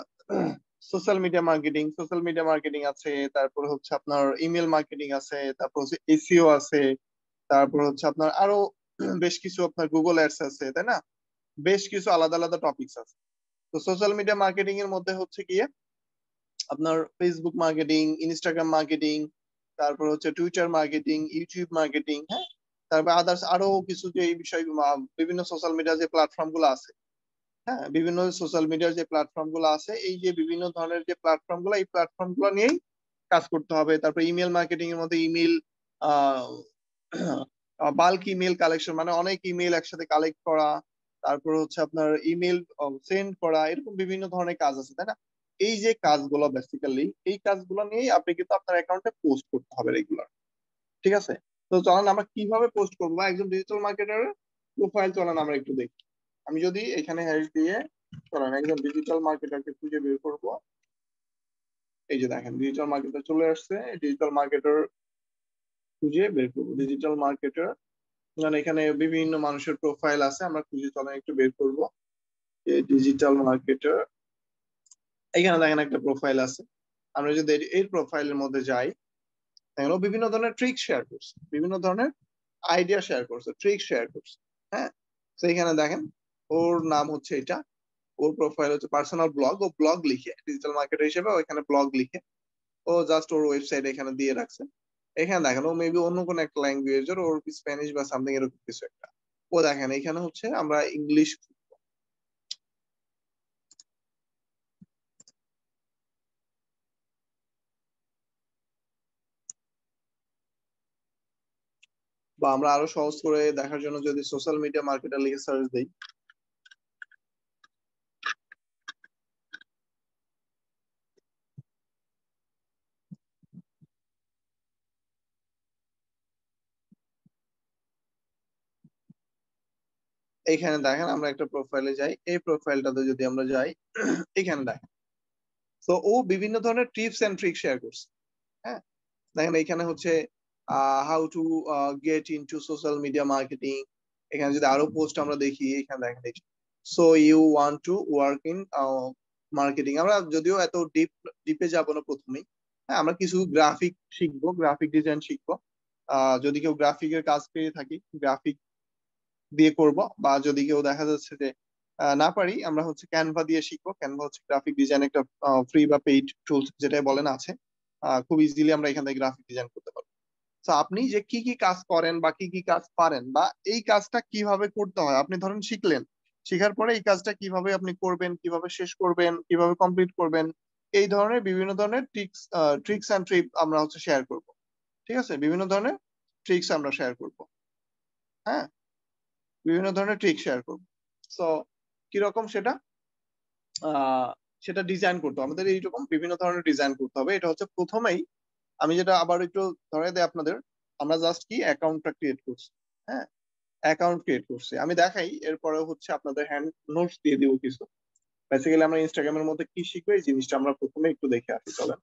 social media marketing, social media marketing আছে, তারপর হচ্ছে আপনার ইমেল মার্কেটিং আছে, তারপর হচ্ছে এসইও আছে, তারপর হচ্ছে আপনার আরো বেশ কিছু আপনার গুগল অ্যাডস আছে, তাই না? বেশ কিছু আলাদা আলাদা টপিকস আছে। তো সোশ্যাল মিডিয়া মার্কেটিং এর মধ্যে হচ্ছে গিয়ে আপনার ফেসবুক মার্কেটিং, ইনস্টাগ্রাম মার্কেটিং, তারপর হচ্ছে টুইটার মার্কেটিং, ইউটিউব মার্কেটিং। হ্যাঁ, তারপর আদার্স আরো কিছু যে এই বিষয়, বিভিন্ন সোশ্যাল মিডিয়া যে প্ল্যাটফর্ম গুলো আছে, হ্যাঁ বিভিন্ন সোশ্যাল মিডিয়ার যে প্ল্যাটফর্ম গুলো আছে, এই যে বিভিন্ন ধরনের যে প্ল্যাটফর্ম গুলো, এই প্ল্যাটফর্ম গুলো নিয়েই কাজ করতে হবে। তারপর ইমেল মার্কেটিং এর মধ্যে ইমেল আহ বাল্ক ইমেল কালেকশন, মানে অনেক ইমেল একসাথে কালেক্ট করা, তারপর হচ্ছে আপনার ইমেল সেন্ড করা, এরকম বিভিন্ন ধরনের কাজ আছে, তাই না? এই যে কাজগুলো বেসিক্যালি, এই কাজগুলো নিয়েই আপনি কিন্তু আপনার অ্যাকাউন্টে পোস্ট করতে হবে রেগুলার। ঠিক আছে, তো চলেন আমরা কিভাবে পোস্ট করবো, একজন ডিজিটাল মার্কেটারের প্রোফাইল চলেন আমরা একটু দেখি। আমি যদি এখানে হ্যাশ দিয়ে চলেন একজন ডিজিটাল মার্কেটারকে খুঁজে বের করবো, এই যে দেখেন ডিজিটাল মার্কেটার চলে আসছে, ডিজিটাল মার্কেটার খুঁজে বের করবো, ডিজিটাল মার্কেটার, মানে এখানে বিভিন্ন মানুষের প্রোফাইল আছে, আমরা খুঁজে চলেন একটু বের করবো। ডিজিটাল মার্কেটার, এখানে দেখেন একটা প্রোফাইল আছে, আমরা যদি এই প্রোফাইলের মধ্যে যাই, দেখেন ও বিভিন্ন ধরনের ট্রিক শেয়ার করছে, বিভিন্ন ধরনের আইডিয়া শেয়ার করছে, ট্রিক শেয়ার করছে। হ্যাঁ, তো এখানে দেখেন ওর নাম হচ্ছে এটা, ওর প্রোফাইল হচ্ছে পার্সোনাল ব্লগ, ও ব্লগ লিখে ডিজিটাল মার্কেটার হিসেবে ওখানে ব্লগ লিখে ও জাস্ট ওর ওয়েবসাইট এখানে দিয়ে রাখছে। এখানে দেখেন ও মেবি অন্য কোনো একটা ল্যাঙ্গুয়েজের, ওর স্প্যানিশ বা সামথিং এরকম কিছু একটা। ও দেখেন এখানে হচ্ছে আমরা ইংলিশ, বা আমরা আরো সহজ করে দেখার জন্য যদি সোশ্যাল মিডিয়া মার্কেটার লিখে সার্চ দিই, এইখানে দেখেন আমরা একটা প্রোফাইলে যাই, এই প্রোফাইলটাতে যদি আমরা যাই, এখানে দেখেন তো ও বিভিন্ন ধরনের টিপস এন্ড ট্রিক শেয়ার করছে। হ্যাঁ, দেখেন এখানে হচ্ছে how to get into social media marketing. এখানে যদি আরো পোস্ট আমরা দেখি, এখানে দেখেন so you want to work in marketing. আমরা যদিও এত ডিপে যাব না প্রথমেই, হ্যাঁ আমরা কিছু গ্রাফিক শিখবো, গ্রাফিক ডিজাইন শিখবো। যদি কেউ গ্রাফিকের কাজ পেয়ে থাকি গ্রাফিক দিয়ে করব, বা যদি কেউ দেখা যাচ্ছে যে না পারি, আমরা হচ্ছে ক্যানভা দিয়ে শিখবো। ক্যানভা হচ্ছে গ্রাফিক ডিজাইন একটা ফ্রি বা পেইড টুলস যেটাই বলেন আছে, খুব ইজিলি আমরা এখান থেকে গ্রাফিক ডিজাইন করতে পারবো। তো আপনি যে কি কি কাজ করেন বা কি কি কাজ পারেন বা এই কাজটা কিভাবে করতে হয়, আপনি ধরেন শিখলেন, শিখার পরে এই কাজটা কিভাবে আপনি করবেন, কিভাবে শেষ করবেন, কিভাবে কমপ্লিট করবেন, এই ধরনের বিভিন্ন ধরনের ট্রিক্স এন্ড ট্রিপ আমরা হচ্ছে শেয়ার করব। ঠিক আছে, বিভিন্ন ধরনের ট্রিক্স আমরা শেয়ার করব। হ্যাঁ, বিভিন্ন ধরনের ট্রিক শেয়ার করব। সো কিরকম সেটা, আহ সেটা ডিজাইন করতে হবে আমাদের, এইরকম বিভিন্ন ধরনের ডিজাইন করতে হবে। এটা হচ্ছে প্রথমেই আমি যেটা আবার একটু ধরে দেই আপনাদের, আমরা জাস্ট কি অ্যাকাউন্টটা ক্রিয়েট করছি। হ্যাঁ, অ্যাকাউন্ট ক্রিয়েট করছি, আমি দেখাই, এরপরে হচ্ছে আপনাদের হ্যান্ড নোটস দিয়ে দিব কিছু। বেসিক্যালি আমরা ইনস্টাগ্রামের মধ্যে কি শিখবো এই জিনিসটা আমরা প্রথমে একটু দেখে আসি চলেন।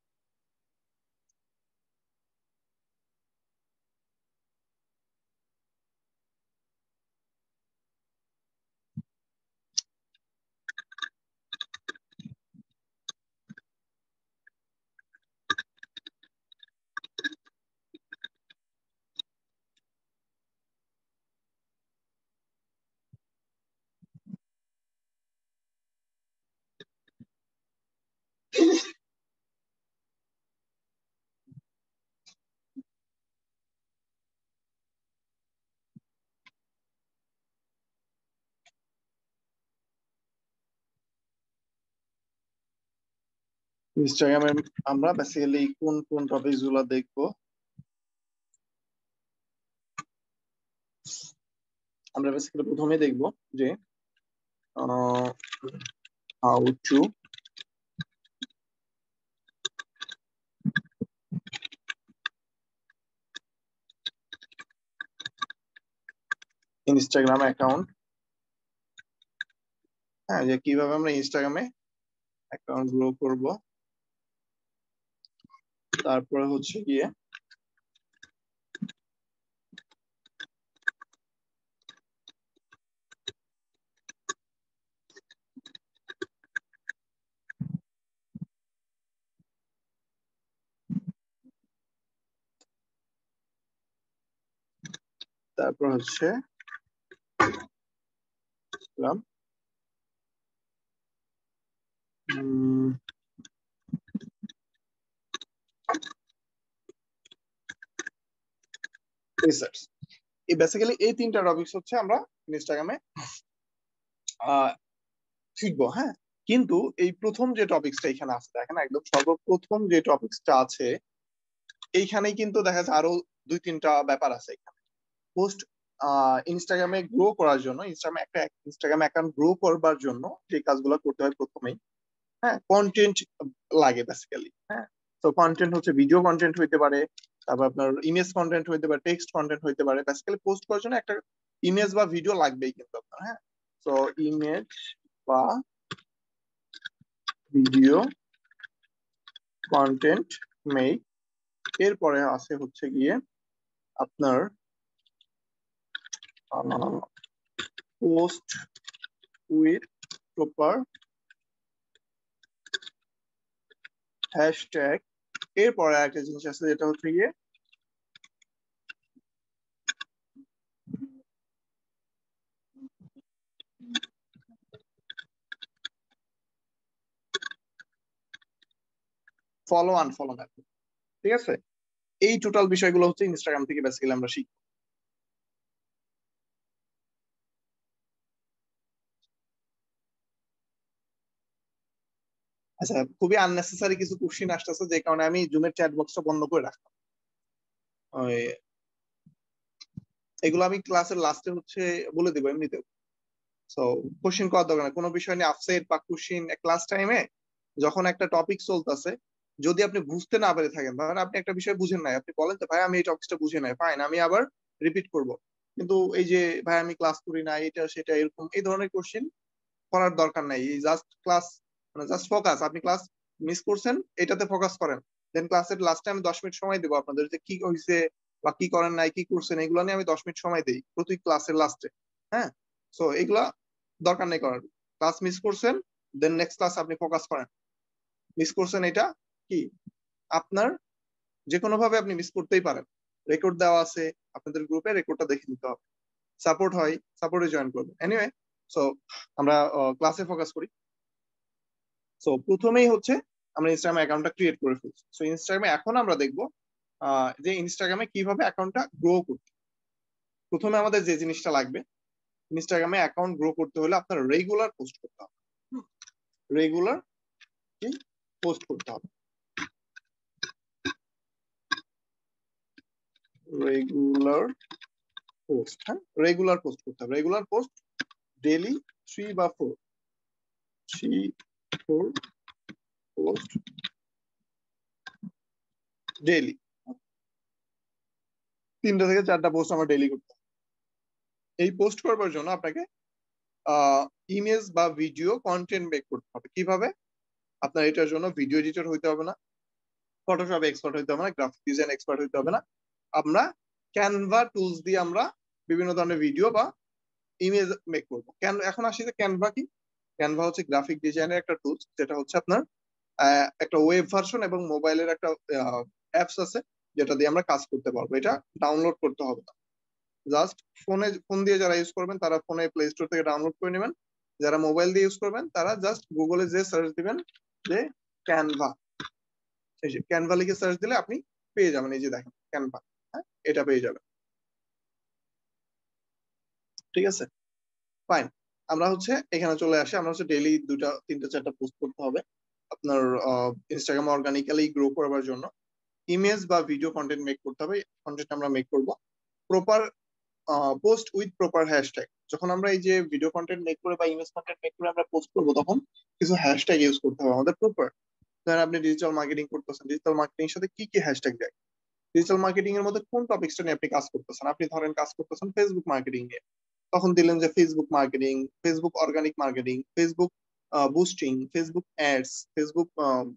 ইনস্টাগ্রামে আমরা বেসিক্যালি কোন কোন টপিক গুলো দেখবো, আমরা বেসিক্যালি প্রথমে দেখবো যে হাউ টু ইনস্টাগ্রাম অ্যাকাউন্ট। হ্যাঁ, যে কিভাবে আমরা ইনস্টাগ্রামে অ্যাকাউন্ট গ্রো করব, তারপরে হচ্ছে গিয়ে তারপর হচ্ছে রিসার্চ। এই বেসিক্যালি এই তিনটা টপিকস হচ্ছে আমরা ইনস্টাগ্রামে শিখবো। হ্যাঁ, কিন্তু এই প্রথম যে টপিকসটা এখানে আছে দেখেন, একদম সর্বপ্রথম যে টপিকসটা আছে এইখানেই কিন্তু দেখা যাচ্ছে আরো দুই তিনটা ব্যাপার আছে এখানে। পোস্ট ইনস্টাগ্রামে গ্রো করার জন্য, ইনস্টাগ্রাম অ্যাকাউন্ট গ্রো করবার জন্য যে কাজগুলো করতে হয় প্রথমেই, হ্যাঁ কন্টেন্ট লাগে বেসিক্যালি। হ্যাঁ, তো কন্টেন্ট হচ্ছে ভিডিও কন্টেন্ট হইতে পারে, তারপর আপনার ইমেজ কন্টেন্ট হইতে পারে, টেক্সট কন্টেন্ট হইতে পারে। বেসিক্যালি পোস্ট করার জন্য একটা ইমেজ বা ভিডিও লাগবেই কিন্তু আপনার। হ্যাঁ, সো ইমেজ বা ভিডিও কন্টেন্ট মেক, এরপরে আছে হচ্ছে গিয়ে আপনার পোস্ট উইথ প্রপার হ্যাশট্যাগ, এরপরে একটা জিনিস আছে যেটা হচ্ছে গিয়ে ফলো আনফলো মেথড। ঠিক আছে, এই টোটাল বিষয়গুলো হচ্ছে ইনস্টাগ্রাম থেকে বেসিক্যালি আমরা শিখি। আচ্ছা, খুবই আননেসেসারি কিছু কোশ্চিন আসতেছে, যে কারণে আমি জুমের চ্যাট বক্সটা বন্ধ করে রাখলাম। ওই এগুলো আমি ক্লাসের লাস্টে হচ্ছে বলে দিব এমনিতে। সো কোশ্চিন করার দরকার নেই কোনো বিষয় নিয়ে আপসেট বা কোশ্চিন ক্লাস টাইমে যখন একটা টপিক চলতেছে, যদি আপনি বুঝতে না পেরে থাকেন, ধরেন আপনি একটা বিষয় বুঝেন নাই, আপনি বলেন তো ভাই আমি এই টপিকটা বুঝে নাই, ফাইন আমি আবার রিপিট করব। কিন্তু এই যে ভাই আমি ক্লাস করি না, এটা সেটা এরকম এই ধরনের কোশ্চিন করার দরকার নাই। এই জাস্ট ক্লাস, মানে জাস্ট ফোকাস, আপনি ক্লাস মিস করছেন এটাতে ফোকাস করেন। দেন ক্লাসের লাস্টে আমি 10 মিনিট সময় দেবো আপনাদের, যে কি হয়েছে বা কি করেন নাই কি করছেন এগুলো নিয়ে আমি 10 মিনিট সময় দিই প্রতি ক্লাসের লাস্টে। হ্যাঁ, সো এগুলা দরকার নেই করার। ক্লাস মিস করছেন, দেন নেক্সট ক্লাস আপনি ফোকাস করেন। মিস করছেন এটা কি আপনার যে কোনো ভাবে আপনি মিস করতেই পারেন, রেকর্ড দেওয়া আছে আপনাদের গ্রুপে, রেকর্ডটা দেখে নিতে হবে। সাপোর্ট হয়, সাপোর্টে জয়েন করবে এনিওয়ে। সো আমরা ক্লাসে ফোকাস করি। সো প্রথমেই হচ্ছে আমরা ইনস্টাগ্রাম অ্যাকাউন্টটা ক্রিয়েট করে ফেলছি। সো ইনস্টাগ্রামে এখন আমরা দেখবো যে ইনস্টাগ্রামে কিভাবে অ্যাকাউন্টটা গ্রো করতে। প্রথমে আমাদের যে জিনিসটা লাগবে, ইনস্টাগ্রামে অ্যাকাউন্ট গ্রো করতে হলে আপনার রেগুলার পোস্ট করতে হবে। রেগুলার কি পোস্ট করতে হবে, রেগুলার পোস্ট। হ্যাঁ, রেগুলার পোস্ট করতে হবে, রেগুলার পোস্ট ডেইলি 3 বা 4, 3-4 পোস্ট ডেইলি, 3টা থেকে 4টা পোস্ট আমরা ডেইলি করতে হবে। এই পোস্ট করবার জন্য আপনাকে ইমেজ বা ভিডিও কন্টেন্ট মেক করতে হবে। কিভাবে? আপনার এটার জন্য ভিডিও এডিটর হইতে হবে না, ফটোশপ এক্সপার্ট হইতে হবে না, গ্রাফিক ডিজাইন এক্সপার্ট হইতে হবে না। আমরা ক্যানভা টুলস দিয়ে আমরা বিভিন্ন ধরনের ভিডিও বা ইমেজ মেক করবো। এখন আসি যে ক্যানভা কি। ক্যানভা হচ্ছে গ্রাফিক ডিজাইনের একটা টুলস, যেটা হচ্ছে আপনার একটা ওয়েব ভার্সন এবং মোবাইলের একটা অ্যাপস আছে, যেটা দিয়ে আমরা কাজ করতে পারবো। এটা ডাউনলোড করতে হবে না, জাস্ট ফোন দিয়ে যারা ইউজ করবেন তারা ফোনে প্লে স্টোর থেকে ডাউনলোড করে নেবেন। যারা মোবাইল দিয়ে ইউজ করবেন তারা জাস্ট গুগলে যে সার্চ দিবেন যে ক্যানভা, এই যে ক্যানভা লিখে সার্চ দিলে আপনি পেয়ে যাবেন। এই যে দেখেন ক্যানভা, হ্যাঁ এটা পেয়ে যাবেন। ঠিক আছে, ফাইন। আমরা হচ্ছে এখানে চলে আসি, আমরা হচ্ছে ডেইলি 2টা 3টা 4টা পোস্ট করতে হবে আপনার ইনস্টাগ্রাম অর্গানিক্যালি গ্রো করার জন্য। ইমেজ বা ভিডিও কন্টেন্ট মেক করতে হবে, কন্টেন্ট আমরা মেক করব proper post with proper hashtag. যখন আমরা এই যে ভিডিও কন্টেন্ট মেক করে বা ইমেজ কন্টেন্ট মেক করে আমরা পোস্ট করবো, তখন কিছু হ্যাশট্যাগ ইউজ করতে হবে আমাদের প্রপার। ধরেন আপনি ডিজিটাল মার্কেটিং করতেছেন, ডিজিটাল মার্কেটিং এর সাথে কি কি হ্যাশট্যাগ যায়, ডিজিটাল মার্কেটিং এর মধ্যে কোন টপিকসটা নিয়ে আপনি কাজ করতেছেন। আপনি ধরেন কাজ করতেছেন ফেসবুক মার্কেটিং নিয়ে, তখন দিলেন যে Facebook marketing, Facebook organic marketing, Facebook boosting, Facebook ads, Facebook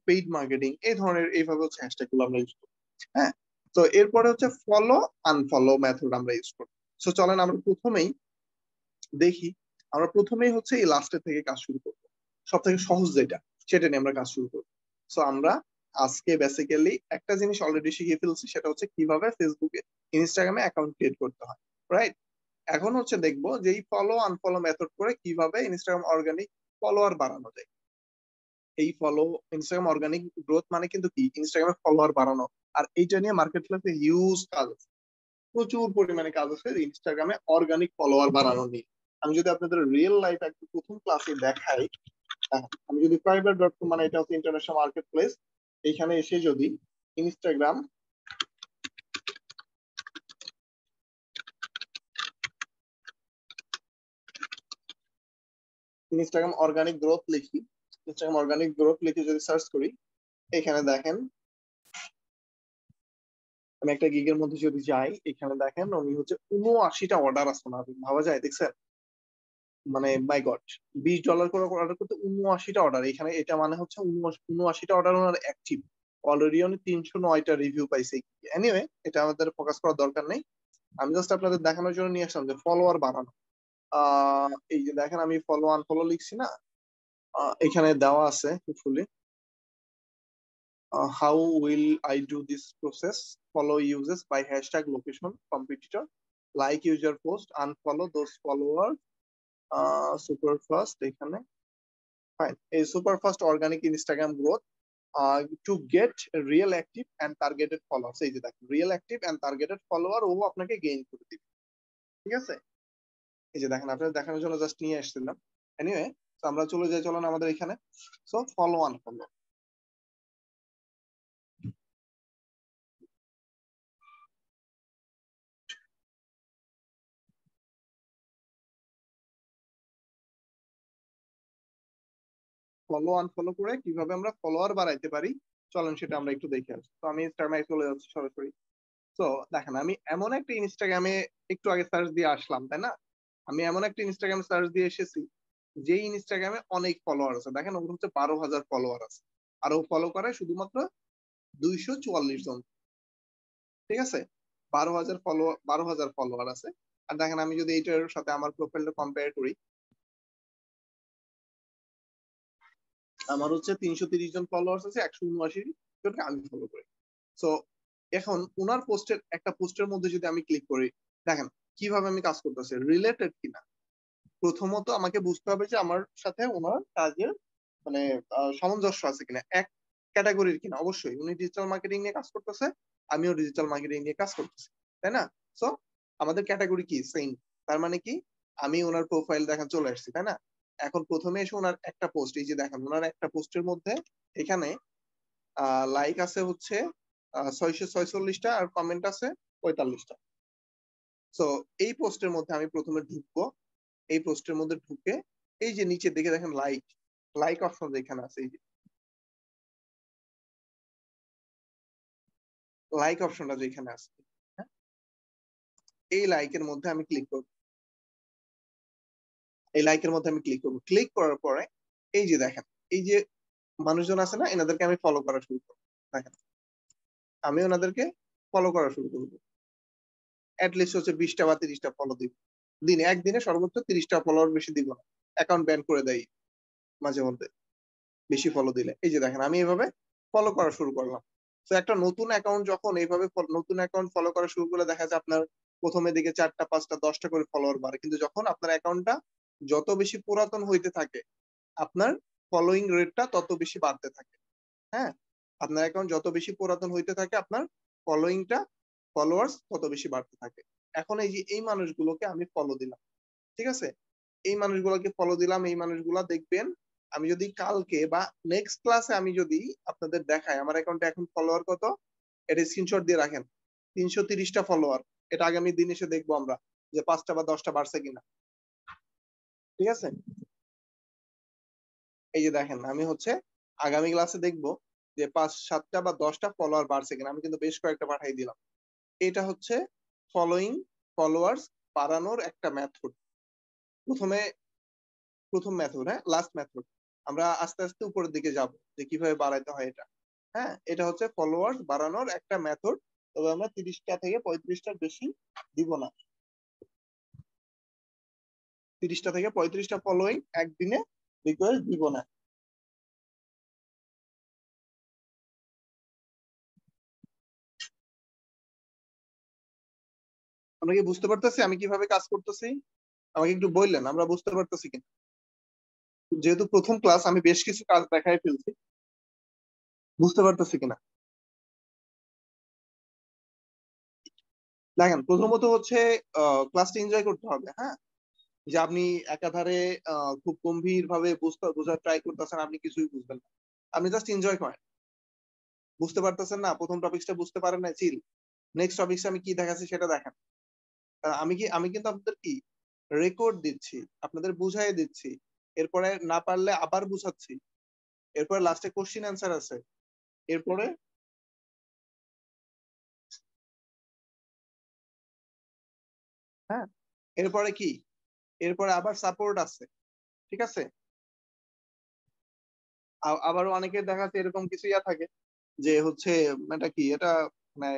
paid marketing, এই ধরনের এইভাবে হচ্ছে হ্যাশট্যাগ গুলো আমরা ইউজ করি। হ্যাঁ, তো এরপরে হচ্ছে ফলো আনফলো মেথড আমরা ইউজ করি। সো চলেন আমরা প্রথমেই দেখি, আমরা প্রথমেই হচ্ছে এই লাস্টের থেকে কাজ শুরু করবো। সব থেকে সহজ যেটা, সেটা নিয়ে আমরা কাজ শুরু করবো। সো আমরা আজকে বেসিক্যালি একটা জিনিস অলরেডি শিখে ফেলছি, সেটা হচ্ছে কিভাবে ফেসবুকে ইনস্টাগ্রামে অ্যাকাউন্ট ক্রিয়েট করতে হয়, রাইট? এখন হচ্ছে দেখবো যে এই ফলো আনফলো মেথড করে কিভাবে ইনস্টাগ্রাম অর্গানিক ফলোয়ার বাড়ানো যায়। এই ফলো ইনস্টাগ্রাম অর্গানিক গ্রোথ মানে কিন্তু কি, ইনস্টাগ্রামে ফলোয়ার বাড়ানো। আর এইটা নিয়ে মার্কেট প্লেসে হিউজ কাজ আছে, প্রচুর পরিমাণে কাজ আছে ইনস্টাগ্রামে অর্গানিক ফলোয়ার বাড়ানো নিয়ে। আমি যদি আপনাদের রিয়েল লাইফ একদম প্রথম ক্লাসে দেখাই, আমি যদি fiverr.com, মানে এটা হচ্ছে ইন্টারন্যাশনাল মার্কেট প্লেস, এইখানে এসে যদি ইনস্টাগ্রাম ইনস্টাগ্রাম অর্গানিক গ্রোথ লিখি, ইনস্টাগ্রাম অর্গানিক গ্রোথ লিখে যদি সার্চ করি, এখানে দেখেন আমি একটা গিগের মধ্যে যদি যাই, এখানে দেখেন উনি হচ্ছে 79টা অর্ডার আছে না, ভাবা যায় দেখছেন? মানে মাই গড, $20 করে অর্ডার করতে 79টা অর্ডার, এখানে এটা মানে হচ্ছে 79টা অর্ডার ওনার অ্যাক্টিভ। অলরেডি উনি 309টা রিভিউ পাইছে। এনিওয়ে, এটা আমাদের ফোকাস করার দরকার নেই। আমি জাস্ট আপনাদের দেখানোর জন্য নিয়ে আসলাম যে ফলোয়ার বাড়ানো। এই যে দেখেন, আমি ফলো আনফলো লিখছি না, এখানে দেওয়া আছে fully. How will I do this process? Follow uses by hashtag location competitor, like user post, unfollow those follower, super fast এখানে ফাইন। এই super fast organic Instagram growth to get real active and targeted followers. এই যে দেখেন, real active and targeted follower ও আপনাকে gain করে দিবে। ঠিক আছে, এই যে দেখেন, আপনাদের দেখানোর জন্য জাস্ট নিয়ে আসছিলাম। এনিওয়ে, আমরা চলে যাই, চলেন আমাদের এখানে। So follow unfollow, follow unfollow করে কিভাবে আমরা ফলোয়ার বাড়াইতে পারি, চলেন সেটা আমরা একটু দেখে আসি। তো আমি ইনস্টাগ্রামে চলে যাচ্ছি সরাসরি। তো দেখেন, আমি এমন একটা ইনস্টাগ্রামে একটু আগে সার্চ দিয়ে আসলাম, তাই না? আমি এমন একটা ইনস্টাগ্রাম সার্চ দিয়ে এসেছি যে ইনস্টাগ্রামে অনেক ফলোয়ার আছে। দেখেন, ওর হচ্ছে 12,000 ফলোয়ার আছে, আর ও ফলো করে শুধুমাত্র 244 জন। ঠিক আছে, 12,000 ফলোয়ার, 12,000 ফলোয়ার আছে। আর দেখেন, আমি যদি এইটার সাথে আমার প্রোফাইলটা কম্পেয়ার করি, আমার হচ্ছে 330 জন ফলোয়ার্স আছে, 179 জনকে আমি ফলো করি। সো এখন ওনার পোস্টের, একটা পোস্টের মধ্যে যদি আমি ক্লিক করি, দেখেন কিভাবে আমি কাজ করতেছি, রিলেটেড কিনা। প্রথমত আমাকে বুঝতে হবে যে আমার সাথে ওনার কাজের মানে সামঞ্জস্য আছে কিনা, এক ক্যাটাগরির কিনা। অবশ্যই উনি ডিজিটাল মার্কেটিং নিয়ে কাজ করতেছে, আমিও ডিজিটাল মার্কেটিং নিয়ে কাজ করতেছি, তাই না? সো আমাদের ক্যাটাগরি কি, সেম। তার মানে কি, আমি ওনার প্রোফাইল দেখা চলে আসছি, তাই না? এখন প্রথমে এসে ওনার একটা পোস্ট, এই যে দেখেন, ওনার একটা পোস্টের মধ্যে এখানে লাইক আছে হচ্ছে 646টা, আর কমেন্ট আছে 45টা। সো এই পোস্টের মধ্যে আমি প্রথমে ঢুকবো। এই পোস্টের মধ্যে ঢুকে এই যে নিচের দিকে দেখেন লাইক, লাইক অপশন যেখানে আছে, এই যে লাইক অপশনটা যেখানে আছে, হ্যাঁ, এই লাইকের মধ্যে আমি ক্লিক করব। এই লাইকের মধ্যে আমি ক্লিক করব। ক্লিক করার পরে এই যে দেখেন, এই যে মানুষজন আছে না, এনাদেরকে আমি ফলো করা শুরু করব। দেখেন, আমি ওনাদেরকে ফলো করা শুরু করবো। অ্যাটলিস্ট হচ্ছে 20টা বা 30টা ফলো দিব দিনে, একদিনে সর্বোচ্চ 30টা ফলোয়ার, বেশি দিব না। অ্যাকাউন্ট ব্যান করে দেয় মাঝে মধ্যে বেশি ফলো দিলে। এই যে দেখেন, আমি এভাবে ফলো করা শুরু করলাম। তো একটা নতুন অ্যাকাউন্ট যখন এইভাবে নতুন অ্যাকাউন্ট ফলো করা শুরু করলে দেখা যায় আপনার প্রথমে দিকে 4টা 5টা 10টা করে ফলোয়ার বাড়ে, কিন্তু যখন আপনার অ্যাকাউন্টটা যত বেশি পুরাতন হইতে থাকে, আপনার ফলোইং রেটটা তত বেশি বাড়তে থাকে। হ্যাঁ, আপনার অ্যাকাউন্ট যত বেশি পুরাতন হইতে থাকে, আপনার ফলোইংটা, ফলোয়ার্স তত বেশি বাড়তে থাকে। এখন এই যে এই মানুষগুলোকে আমি ফলো দিলাম, ঠিক আছে, এই মানুষগুলোকে ফলো দিলাম। এই মানুষগুলা দেখবেন, আমি যদি কালকে বা নেক্সট ক্লাসে আমি যদি আপনাদের দেখাই আমার অ্যাকাউন্টে এখন ফলোয়ার কত, এটা স্ক্রিনশট দিয়ে রাখেন, 330টা ফলোয়ার। এটা আগামী দিন এসে দেখবো আমরা যে 5টা বা 10টা বাড়ছে কিনা। ঠিক আছে, এই যে দেখেন, আমি হচ্ছে আগামী ক্লাসে দেখবো যে 5 7টা বা 10টা ফলোয়ার বাড়ছে কিনা। আমি কিন্তু বেশ কয়েকটা পাঠিয়ে দিলাম। এটা হচ্ছে ফলোইং, ফলোয়ার্স বাড়ানোর একটা মেথড। প্রথমে, প্রথম মেথড, হ্যাঁ, লাস্ট মেথড। আমরা আস্তে আস্তে উপরের দিকে যাব যে কিভাবে বাড়াইতে হয় এটা। হ্যাঁ, এটা হচ্ছে ফলোয়ার্স বাড়ানোর একটা মেথড। তবে আমরা 30টা থেকে 35টার বেশি দিব না। 30টা থেকে 35টা ফলোইং একদিনে রিকোয়েস্ট দিব না। আমরা কি বুঝতে পারতেছি আমি কিভাবে কাজ করতেছি? আমাকে একটু বললেন আমরা বুঝতে পারতেছি কিনা। যেহেতু প্রথম ক্লাস, আমি বেশ কিছু কাজ দেখাই ফেলছি, বুঝতে পারতেছি কিনা। দেখেন, প্রথমত হচ্ছে ক্লাসটা এনজয় করতে হবে। হ্যাঁ, যে আপনি একাধারে খুব গম্ভীর ভাবে বোঝার ট্রাই করতেছেন, আপনি কিছুই বুঝবেন না। আপনি জাস্ট এনজয় করেন। বুঝতে পারতেছেন না, প্রথম টপিকটা বুঝতে পারেন না, চিল। নেক্সট টপিকস আমি কি দেখাচ্ছি সেটা দেখেন। আমি কিন্তু আপনাদের কি রেকর্ড দিচ্ছি, আপনাদের বুঝাই দিচ্ছি। এরপরে না পারলে আবার বুঝাচ্ছি। এরপরে লাস্টে কোশ্চিন অ্যান্সার আছে। এরপরে হ্যাঁ, এরপরে কি, এরপরে আবার সাপোর্ট আছে, ঠিক আছে। আবারও অনেকের দেখা যাচ্ছে এরকম কিছু ইয়া থাকে যে হচ্ছে, এটা কি, এটা মানে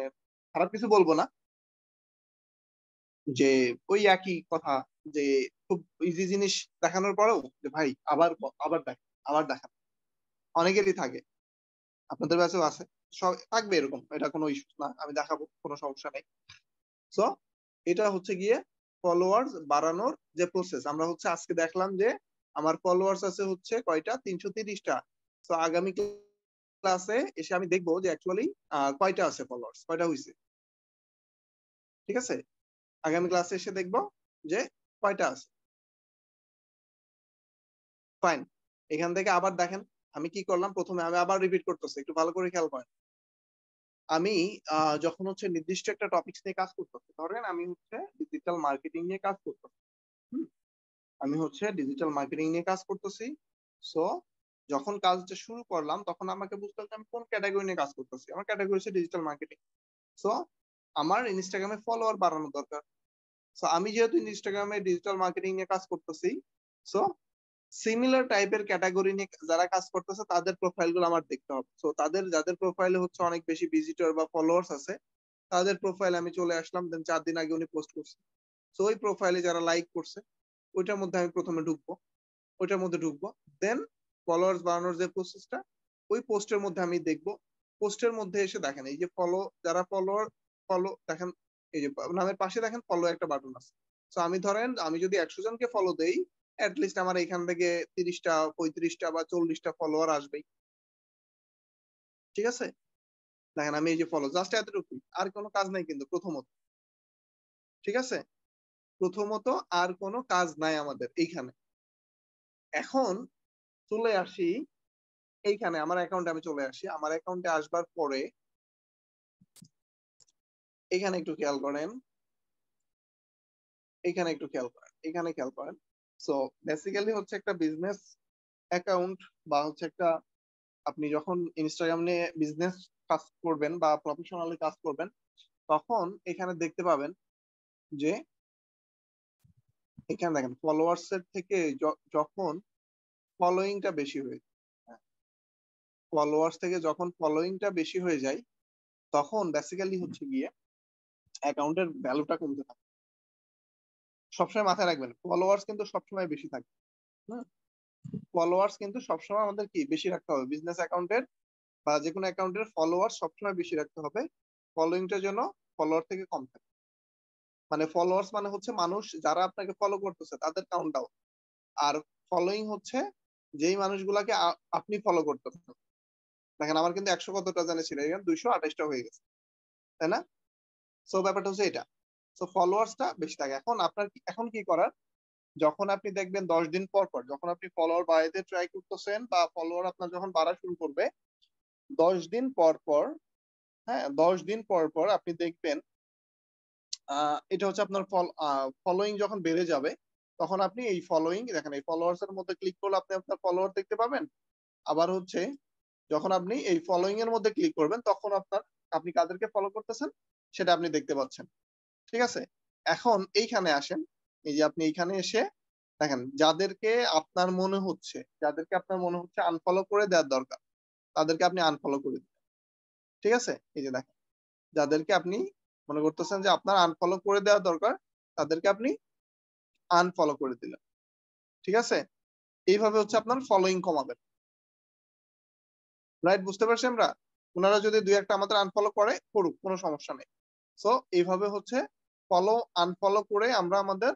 খারাপ কিছু বলবো না, যে ওই একই কথা, যে খুব ইজি জিনিস দেখানোর পরেও যে ভাই আবার আবার দেখ, আবার দেখা, অনেকেরই থাকে, আপনাদের কাছেও আছে, সব থাকবে এরকম, এটা কোনো ইস্যু না, আমি দেখাবো, কোনো সমস্যা নেই। সো এটা হচ্ছে গিয়ে ফলোয়ার্স বাড়ানোর যে প্রসেস। আমরা হচ্ছে আজকে দেখলাম যে আমার ফলোয়ার্স আছে হচ্ছে কয়টা, 330টা। তো আগামী ক্লাসে এসে আমি দেখবো যে অ্যাকচুয়ালি কয়টা আছে, ফলোয়ার্স কয়টা হয়েছে, ঠিক আছে। আগামী ক্লাসে এসে দেখবো যে কয়টা আছে। ফাইন। এখান থেকে আবার দেখেন আমি কি করলাম, প্রথমে আমি আবার রিপিট করতেছি, একটু ভালো করে খেয়াল করেন। আমি যখন হচ্ছে নির্দিষ্ট একটা টপিকস নিয়ে কাজ করতেছি, ধরেন আমি হচ্ছে ডিজিটাল মার্কেটিং নিয়ে কাজ করতেছি, হুম, আমি হচ্ছে ডিজিটাল মার্কেটিং নিয়ে কাজ করতেছি। সো যখন কাজটা শুরু করলাম তখন আমাকে বুঝতে হবে যে আমি কোন ক্যাটাগরি নিয়ে কাজ করতেছি। আমার ক্যাটাগরি হচ্ছে ডিজিটাল মার্কেটিং। সো আমার ইনস্টাগ্রামে ফলোয়ার বাড়ানো দরকার। সো আমি যেহেতু ইনস্টাগ্রামে ডিজিটাল মার্কেটিং নিয়ে কাজ করতেছি, সো সিমিলার টাইপের ক্যাটাগরি নিয়ে যারা কাজ করতেছে তাদের প্রোফাইল গুলো আমার দেখতে হবে। সো তাদের যাদের প্রোফাইলে হচ্ছে অনেক বেশি ভিজিটর বা ফলোয়ার্স আছে, তাদের প্রোফাইলে আমি চলে আসলাম, দেন 4 দিন আগে উনি পোস্ট করছে, তো ওই প্রোফাইলে যারা লাইক করছে ওইটার মধ্যে আমি প্রথমে ঢুকবো, দেন ফলোয়ার্স বাড়ানোর যে প্রসেসটা, ওই পোস্টের মধ্যে আমি দেখবো। পোস্টের মধ্যে এসে দেখেন এই যে যারা ফলো দেখেন, এই যে নামের পাশে দেখেন ফলো একটা বাটন আছে। তো আমি ধরেন আমি যদি 100 জনকে ফলো দেই, লিস্ট আমার এখান থেকে 30টা 35টা বা 40টা ফলোয়ার আসবেই, ঠিক আছে। দেখেন আমি এই যে ফলো জাস্ট এতটুকুই, আর কোনো কাজ নাই কিন্তু প্রথমত, ঠিক আছে। প্রথমত আর কোনো কাজ নাই আমাদের এইখানে। এখন চলে আসি এইখানে, আমার অ্যাকাউন্টে আমি চলে আসি, আমার অ্যাকাউন্টে আসবার পরে এখানে একটু খেয়াল করেন, এখানে খেয়াল করেন। সো বেসিক্যালি হচ্ছে একটা বিজনেস অ্যাকাউন্ট বা হচ্ছে একটা, আপনি যখন ইনস্টাগ্রাম নিয়ে বিজনেস কাজ করবেন বা প্রফেশনালি কাজ করবেন, তখন এখানে দেখতে পাবেন যে এখানে দেখেন ফলোয়ার্স এর থেকে যখন ফলোয়িংটা বেশি হয়ে, ফলোয়ার্স থেকে যখন ফলোয়িংটা বেশি হয়ে যায়, তখন বেসিক্যালি হচ্ছে গিয়ে অ্যাকাউন্টের ভ্যালুটা কমতে থাকে। সবসময় মাথায় রাখবেন ফলোয়ার্স কিন্তু সবসময় বেশি থাকে। হুম, ফলোয়ার্স কিন্তু সবসময় আমাদের কি বেশি রাখতে হবে বিজনেস অ্যাকাউন্টের বা যে কোনো অ্যাকাউন্টের, ফলোয়ার সবসময় বেশি রাখতে হবে, ফলোইংটা যেন ফলোয়ার থেকে কম থাকে। মানে ফলোয়ার্স মানে হচ্ছে মানুষ যারা আপনাকে ফলো করতেছে তাদের কাউন্ট ডাউন, আর ফলোইং হচ্ছে যেই মানুষগুলাকে আপনি ফলো করতেছেন। দেখেন আমার কিন্তু 100 কতটা জানে ছিল, এখানে 228টা হয়ে গেছে, তাই না। সো ব্যাপারটা হচ্ছে এটা। সো ফলোয়ার্সটা বেশি থাকে। এখন আপনার এখন কি করার, যখন আপনি দেখবেন 10 দিন পর পর যখন আপনি ফলোয়ার বাড়াইতে ট্রাই করতেছেন বা ফলোয়ার আপনার যখন বাড়া শুরু করবে, 10 দিন পর পর, হ্যাঁ 10 দিন পর পর আপনি দেখবেন এটা হচ্ছে আপনার ফলোইং যখন বেড়ে যাবে, তখন আপনি এই ফলোইং দেখেন, এই ফলোয়ার্স এর মধ্যে ক্লিক করলে আপনি আপনার ফলোয়ার দেখতে পাবেন। আবার হচ্ছে যখন আপনি এই ফলোইং এর মধ্যে ক্লিক করবেন তখন আপনি কাদেরকে ফলো করতেছেন সেটা আপনি দেখতে পাচ্ছেন, ঠিক আছে। এখন এইখানে আসেন, এই যে আপনি এইখানে এসে দেখেন যাদেরকে আপনার মনে হচ্ছে আনফলো করে দেওয়ার দরকার, তাদেরকে আপনি আনফলো করে দিন, ঠিক আছে। এই যে দেখেন যাদেরকে আপনি মনে করতেছেন যে আপনার আনফলো করে দেওয়া দরকার, তাদেরকে আপনি আনফলো করে দিলেন, ঠিক আছে। এইভাবে হচ্ছে আপনার ফলোইং কমাবেন, রাইট, বুঝতে পারছি আমরা। ওনারা যদি দুই একটা আমাদের আনফলো করে করুক, কোনো সমস্যা নেই। সো এইভাবে হচ্ছে ফলো আনফলো করে আমরা আমাদের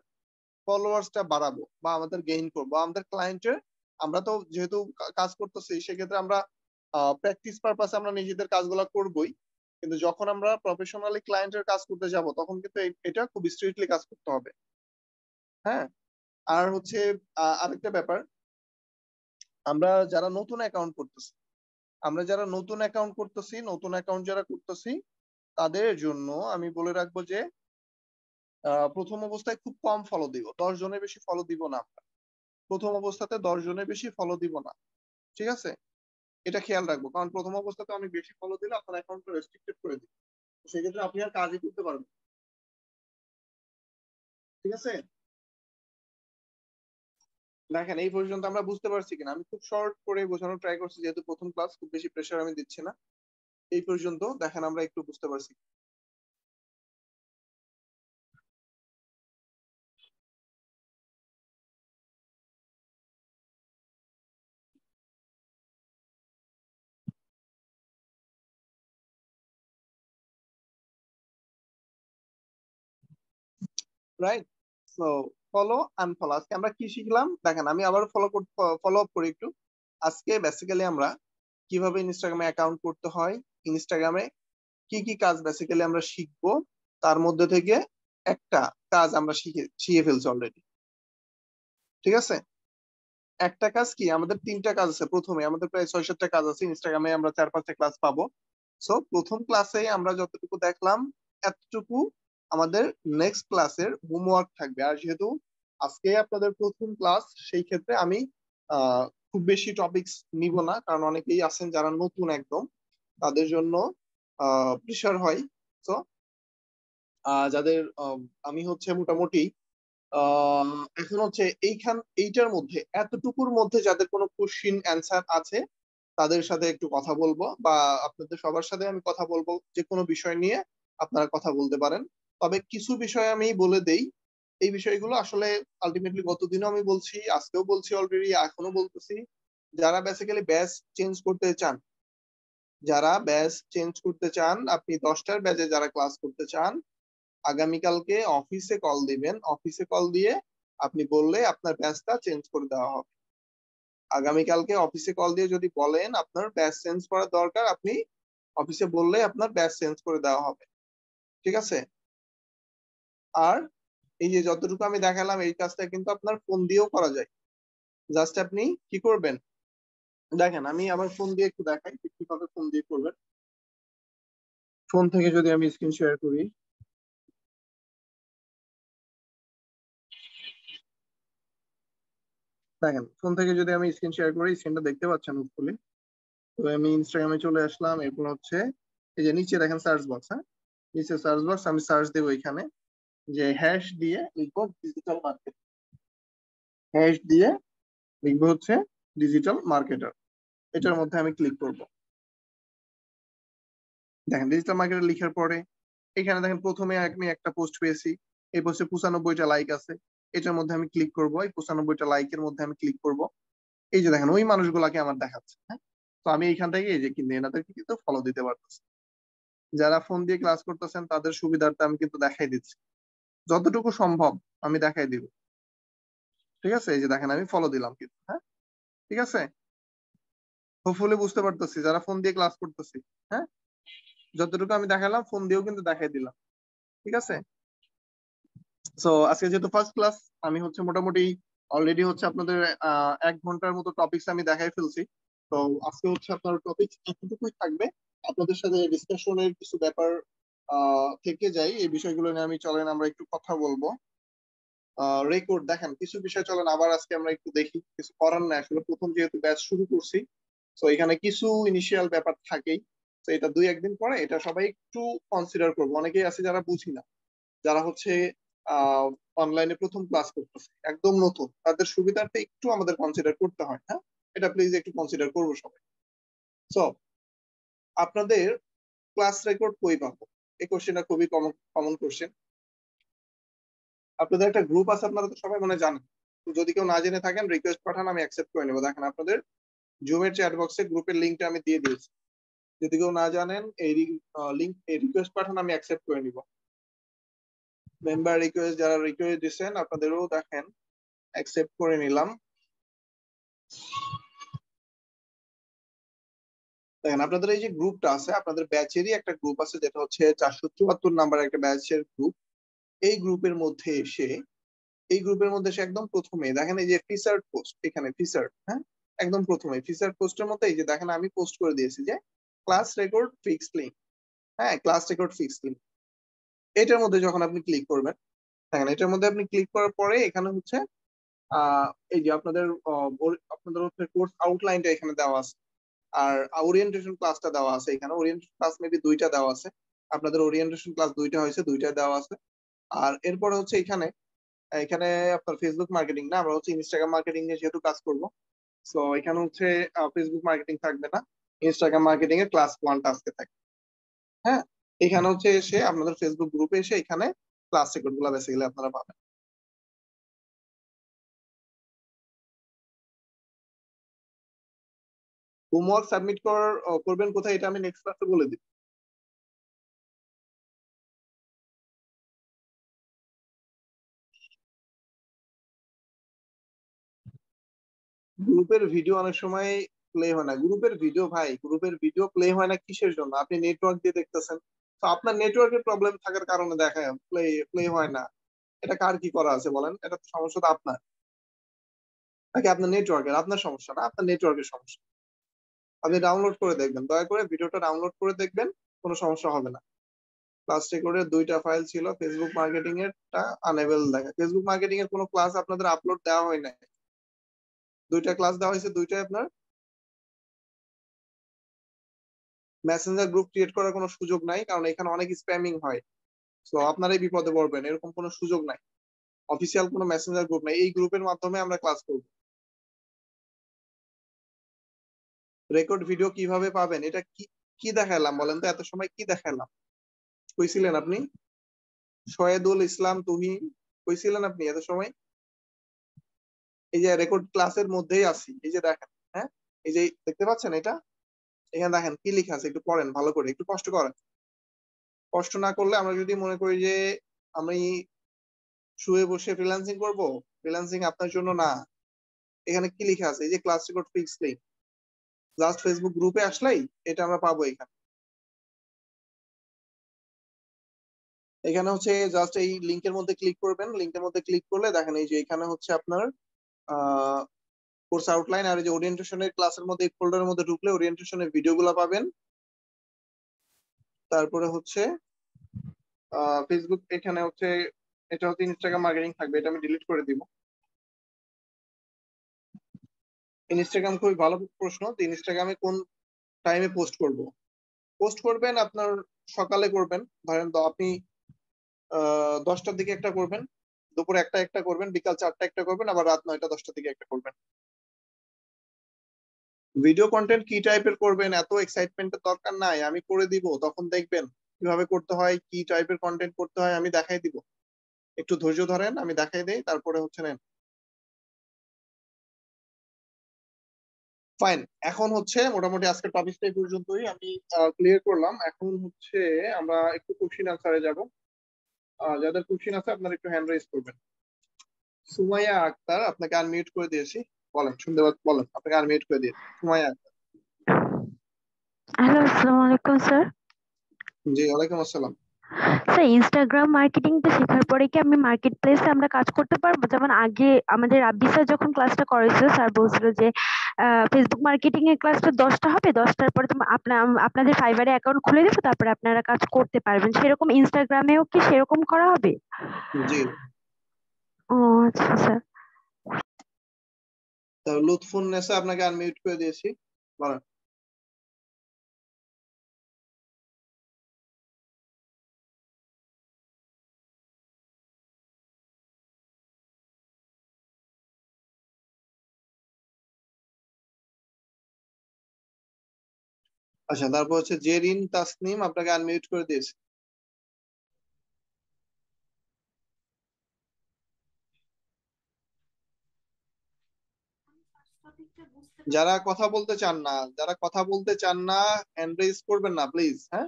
ফলোয়ার্সটা বাড়াবো বা আমাদের গেইন করবো আমাদের ক্লায়েন্টের। আমরা তো যেহেতু কাজ করতেছি সেক্ষেত্রে আমরা প্র্যাকটিস পারপাসে আমরা নিজেদের কাজগুলো করবোই, কিন্তু যখন আমরা প্রফেশনালি ক্লায়েন্টের কাজ করতে যাব তখন কিন্তু এটা খুব স্ট্রিক্টলি কাজ করতে হবে। হ্যাঁ, আর হচ্ছে আরেকটা ব্যাপার, আমরা যারা নতুন অ্যাকাউন্ট করতেছি নতুন অ্যাকাউন্ট যারা করতেছি তাদের জন্য আমি বলে রাখবো যে প্রথম অবস্থায় খুব কম ফলো দিব, 10 জনের বেশি ফলো দিব না আমরা। প্রথম অবস্থাতে 10 জনের বেশি ফলো দিব না, ঠিক আছে। এটা খেয়াল রাখবো, কারণ প্রথম অবস্থাতে অনেক বেশি ফলো দিলে আপনার অ্যাকাউন্ট রেস্ট্রিক্টেড করে দিবে, সেক্ষেত্রে আপনি আর কাজই করতে পারবেন, ঠিক আছে। দেখেন এই পর্যন্ত আমরা বুঝতে পারছি কিনা, আমি খুব শর্ট করে বোঝানোর ট্রাই করছি, যেহেতু প্রথম ক্লাস খুব বেশি প্রেশার আমি দিচ্ছি না। এই পর্যন্ত দেখেন আমরা একটু বুঝতে পারছি, রাইট? সো ফলো আনফলো, আজকে আমরা কি শিখলাম দেখেন, আমি আবার ফলো আপ করি একটু। আজকে বেসিক্যালি আমরা কিভাবে ইনস্টাগ্রামে অ্যাকাউন্ট করতে হয়, ইনস্টাগ্রামে কি কি কাজ বেসিক্যালি আমরা শিখবো, তার মধ্যে থেকে একটা কাজ আমরা শিখে ফেলছি অলরেডি। ঠিক আছে, একটা কাজ কি, আমাদের তিনটা কাজ আছে। প্রথমে আমাদের প্রায় 6-7টা কাজ আছে, ইনস্টাগ্রামে আমরা 4-5টা ক্লাস পাবো। সো প্রথম ক্লাসে আমরা যতটুকু দেখলাম এতটুকু আমাদের নেক্সট ক্লাসের হোমওয়ার্ক থাকবে। আর যেহেতু আজকে আপনাদের প্রথম ক্লাস, সেই ক্ষেত্রে আমি খুব বেশি টপিকস নিব না, কারণ অনেকেই আছেন যারা নতুন একদম, তাদের জন্য প্রেশার হয়। তো যাদের আমি হচ্ছে মোটামুটি আহ এখন হচ্ছে এইটার মধ্যে এতটুকুর মধ্যে যাদের কোনো কোশ্চিন অ্যান্সার আছে, তাদের সাথে একটু কথা বলবো, বা আপনাদের সবার সাথে আমি কথা বলবো যে কোনো বিষয় নিয়ে আপনারা কথা বলতে পারেন। তবে কিছু বিষয় আমি বলে দেই, এই বিষয়গুলো আসলে আলটিমেটলি গতদিনও আমি বলছি, আজকেও বলছি, অলরেডি এখনো বলতেছি। যারা বেসিক্যালি ব্যাচ চেঞ্জ করতে চান, আপনি 10টার ব্যাচে যারা ক্লাস করতে চান, আগামীকালকে অফিসে কল দিবেন। অফিসে কল দিয়ে আপনি বললে আপনার ব্যাচটা চেঞ্জ করে দেওয়া হবে। আগামীকালকে অফিসে কল দিয়ে যদি বলেন আপনার ব্যাচ চেঞ্জ করার দরকার, আপনি অফিসে বললে আপনার ব্যাচ চেঞ্জ করে দেওয়া হবে। ঠিক আছে? আর এই যে যতটুকু আমি দেখালাম, এই কাজটা কিন্তু আপনার ফোন দিয়েও করা যায়। জাস্ট আপনি কি করবেন দেখেন, আমি আবার ফোন দিয়ে একটু দেখাই যে কিভাবে ফোন দিয়ে করবেন। ফোন থেকে যদি আমি স্ক্রিন শেয়ার করি, দেখেন ফোন থেকে যদি আমি স্ক্রিন শেয়ার করি, স্ক্রিনটা দেখতে পাচ্ছেন হোপফুলি। তো আমি ইনস্টাগ্রামে চলে আসলাম, এরপর হচ্ছে এই যে নিচে দেখেন সার্চ বক্স, হ্যাঁ, নিচে সার্চ বক্স, আমি সার্চ দেবো এখানে, যে হ্যাশ দিয়ে লিখবো ডিজিটাল মার্কেট, হ্যাশ দিয়ে লিখবো হচ্ছে ডিজিটাল মার্কেটার। এটার মধ্যে আমি ক্লিক করব। দেখেন ডিজিটাল মার্কেটার লিখার পরে এখানে দেখেন প্রথমে আমি একটা পোস্ট পেয়েছি, এই পোস্টে 95টা লাইক আছে। এটার মধ্যে আমি ক্লিক করব, এই 95টা লাইকের মধ্যে আমি ক্লিক করব। এই যে দেখেন ওই মানুষগুলাকে আমার দেখাচ্ছে, হ্যাঁ। তো আমি এইখান থেকে এই যে কিন্তু এনাদেরকে কিন্তু ফলো দিতে পারতেছি। যারা ফোন দিয়ে ক্লাস করতেছেন তাদের সুবিধার্থে আমি কিন্তু দেখাই দিচ্ছি, যতটুকু সম্ভব আমি দেখাই দিব। ঠিক আছে, এই যে দেখেন আমি ফলো দিলাম কিন্তু, হ্যাঁ। ঠিক আছে, হোপফুলি বুঝতে পারতেছি যারা ফোন দিয়ে ক্লাস করতেছি, হ্যাঁ, যতটুকু আমি দেখালাম ফোন দিয়েও কিন্তু দেখাই দিলাম। ঠিক আছে, সো আজকে যেহেতু ফার্স্ট ক্লাস, আমি হচ্ছে মোটামুটি অলরেডি হচ্ছে আপনাদের 1 ঘন্টার মতো টপিকস আমি দেখাই ফেলছি। তো আজকে হচ্ছে আপনার টপিক এতটুকুই থাকবে। আপনাদের সাথে ডিসকাশনের কিছু ব্যাপার থেকে যাই, এই বিষয়গুলো নিয়ে আমি, চলেন আমরা একটু কথা বলবো। রেকর্ড দেখেন কিছু বিষয়, চলেন আবার আজকে আমরা একটু দেখি, কিছু করার নাই আসলে, প্রথম যেহেতু ব্যাচ শুরু করছি। তো এখানে কিছু ইনিশিয়াল ব্যাপার থাকেই। তো এটা 2-1 দিন পরে এটা সবাই একটু কনসিডার করবো। অনেকেই আছে যারা বুঝি না, যারা হচ্ছে আহ অনলাইনে প্রথম ক্লাস করতেছে, একদম নতুন, তাদের সুবিধার্থে একটু আমাদের কনসিডার করতে হয়, হ্যাঁ। এটা প্লিজ একটু কনসিডার করবো সবাই। সো আপনাদের ক্লাস রেকর্ড কই পাবো, এই কোশ্চেনটা খুবই কমন কমন কোশ্চেন। আপনাদের একটা গ্রুপ আছে, আপনারা তো সবাই মনে হয় জানেন। তো যদি কেউ না জেনে থাকেন রিকোয়েস্ট পাঠান, আমি অ্যাকসেপ্ট করে নেবো। দেখেন আপনাদের জুমের চ্যাট বক্সে গ্রুপের লিঙ্কটা আমি দিয়ে দিয়েছি। যদি কেউ না জানেন এই লিঙ্ক, এই রিকোয়েস্ট পাঠান, আমি অ্যাকসেপ্ট করে নিব। মেম্বার রিকোয়েস্ট যারা রিকোয়েস্ট দিচ্ছেন আপনাদেরও দেখেন অ্যাকসেপ্ট করে নিলাম। দেখেন আপনাদের এই যে গ্রুপটা আছে, আপনাদের ব্যাচেরই একটা গ্রুপ আছে, যেটা হচ্ছে 474 নাম্বার একটা ব্যাচের গ্রুপ। এই গ্রুপের মধ্যে এসে, একদম প্রথমে দেখেন এই যে ফিচার্ড পোস্ট, এখানে ফিচার্ড, হ্যাঁ, একদম প্রথমে ফিচার্ড পোস্টের মধ্যে এই যে দেখেন আমি পোস্ট করে দিয়েছি যে ক্লাস রেকর্ড ফিক্সড লিংক। হ্যাঁ, ক্লাস রেকর্ড ফিক্সড লিংক, এটার মধ্যে যখন আপনি ক্লিক করবেন, দেখেন এটার মধ্যে আপনি ক্লিক করার পরে এখানে হচ্ছে এই যে আপনাদের হচ্ছে কোর্স আউটলাইনটা এখানে দেওয়া আছে। আর ওরিয়েন্টেশন ক্লাসটা দেওয়া আছে এখানে, ওরিয়েন্টেশন ক্লাস মেবি 2টা দেওয়া আছে। আপনাদের ওরিয়েন্টেশন ক্লাস 2টা হয়েছে, 2টা দেওয়া আছে। আর এরপরে হচ্ছে এখানে এখানে আপনার ফেসবুক মার্কেটিং না, আমরা হচ্ছে ইনস্টাগ্রাম মার্কেটিং নিয়ে যেহেতু কাজ করব, সো এখানে হচ্ছে ফেসবুক মার্কেটিং থাকবে না, ইনস্টাগ্রাম মার্কেটিং এর ক্লাস 1টা আজকে থাকবে। হ্যাঁ, এখানে হচ্ছে এসে আপনাদের ফেসবুক গ্রুপে এসে এখানে ক্লাস রেকর্ড গুলা বেসিক্যালি আপনারা পাবেন। হোমওয়ার্ক সাবমিট করবেন কোথায়, এটা আমি নেক্সট ক্লাসে বলে দিই। গ্রুপের ভিডিও অনেক সময় প্লে হয় না, গ্রুপের ভিডিও ভাই, গ্রুপের ভিডিও প্লে হয় না কিসের জন্য? আপনি নেটওয়ার্ক দিয়ে দেখতেছেন, তো আপনার নেটওয়ার্কের প্রবলেম থাকার কারণে দেখা প্লে প্লে হয় না। এটা কার কি করা আছে বলেন? এটা তো সমস্যা তো আপনার, নাকি আপনার নেটওয়ার্কের? আপনার সমস্যা না, আপনার নেটওয়ার্কের সমস্যা। আপনি ডাউনলোড করে দেখবেন, দয়া করে ভিডিওটা ডাউনলোড করে দেখবেন, কোনো সমস্যা হবে না। ক্লাস রেকর্ডের 2টা ফাইল ছিল, ফেসবুক মার্কেটিং এরটা আনএবল দেখা, ফেসবুক মার্কেটিং এর কোনো ক্লাস আপনাদের আপলোড দেওয়া হয় নাই। 2টা ক্লাস দেওয়া হয়েছে, 2টাই আপনার মেসেঞ্জার গ্রুপ ক্রিয়েট করার কোনো সুযোগ নাই, কারণ এখানে অনেক স্প্যামিং হয়। তো আপনারাই বিপদে পড়বেন, এরকম কোনো সুযোগ নাই। অফিসিয়াল কোনো মেসেঞ্জার গ্রুপ নাই, এই গ্রুপের মাধ্যমে আমরা ক্লাস করব। রেকর্ড ভিডিও কিভাবে পাবেন, এটা কি কি দেখালাম বলেন তো? এত সময় কি দেখালাম? কইছিলেন আপনি? শহেদুল ইসলাম তুহিন, কইছিলেন আপনি এত সময়? এই যে রেকর্ড ক্লাসের মধ্যেই আছি, এই যে দেখেন। হ্যাঁ, এই যে দেখতে পাচ্ছেন এটা, এখানে দেখেন কি লেখা আছে, একটু পড়েন ভালো করে, একটু কষ্ট করেন। কষ্ট না করলে আমরা যদি মনে করি যে আমি শুয়ে বসে ফ্রিল্যান্সিং করব, ফ্রিল্যান্সিং আপনার জন্য না। এখানে কি লেখা আছে, এই যে class record fix link, just Facebook গ্রুপে আসলেই এটা আমরা পাবো। এখানে এখানে হচ্ছে জাস্ট এই লিংকের মধ্যে ক্লিক করবেন, লিংকের মধ্যে ক্লিক করলে দেখেন এই যে এখানে হচ্ছে আপনার কোর্স আউটলাইন আর এই যে ওরিয়েন্টেশনের ক্লাসের মধ্যে এই ফোল্ডারের মধ্যে ঢুকলে ওরিয়েন্টেশনের ভিডিওগুলো পাবেন। তারপরে হচ্ছে ফেসবুক, এখানে হচ্ছে এটা হচ্ছে ইনস্টাগ্রাম মার্কেটিং থাকবে, এটা আমি ডিলিট করে দিব। ইনস্টাগ্রাম খুবই ভালো প্রশ্ন, তো ইনস্টাগ্রামে কোন টাইমে পোস্ট করব? পোস্ট করবেন আপনার সকালে করবেন, ধরেন তো আপনি 10টার দিকে একটা করবেন, দুপুর একটা একটা করবেন, বিকাল 4টা একটা করবেন, আবার রাত 9টা 10টার দিকে একটা করবেন। ভিডিও কন্টেন্ট কি টাইপের করবেন এত এক্সাইটমেন্টের দরকার নাই, আমি করে দিব, তখন দেখবেন কিভাবে করতে হয়, কি টাইপের কন্টেন্ট করতে হয় আমি দেখাই দিব। একটু ধৈর্য ধরেন, আমি দেখাই দেই, তারপরে হচ্ছে নেন। ফাইন, এখন হচ্ছে মোটামুটি আজকের টপিকটা এই পর্যন্তই আমি ক্লিয়ার করলাম। এখন হচ্ছে আমরা একটু কোশ্চিন আনসারে যাব। যাদের কোশ্চিন আছে আপনারা একটু হ্যান্ড রাইজ করবেন। সুমাইয়া আক্তার, আপনাকে আনমিউট করে দিয়েছি, বলেন, শুনতে বলেন, আপনাকে আনমিউট করে দিয়েছি, সুমাইয়া আক্তার। হ্যালো, আসসালামু আলাইকুম স্যার। জি, ওয়ালাইকুম আসসালাম। স্যার, ইনস্টাগ্রাম মার্কেটিংটা শেখার পরে কি আমি মার্কেট প্লেসে আমরা কাজ করতে পারবো? যেমন আগে আমাদের রাব্বি স্যার যখন ক্লাসটা করেছিল, স্যার বলছিল যে ফেসবুক মার্কেটিং এর ক্লাসটা 10টা হবে, 10টার পরে তো আপনাদের ফাইবারে অ্যাকাউন্ট খুলে দেবো, তারপরে আপনারা কাজ করতে পারবেন। সেরকম ইনস্টাগ্রামেও কি সেরকম করা হবে? জি, ও আচ্ছা স্যার। তো লুৎফুন নেসা, আপনাকে আনমিউট করে দিয়েছি, বলেন। আচ্ছা, তারপর হচ্ছে জেরিন তাসনিম, আপনাকে আনমিউট করে দিয়েছি। যারা কথা বলতে চান না, যারা কথা বলতে চান না, হ্যান্ড রেজ করবেন না প্লিজ। হ্যাঁ,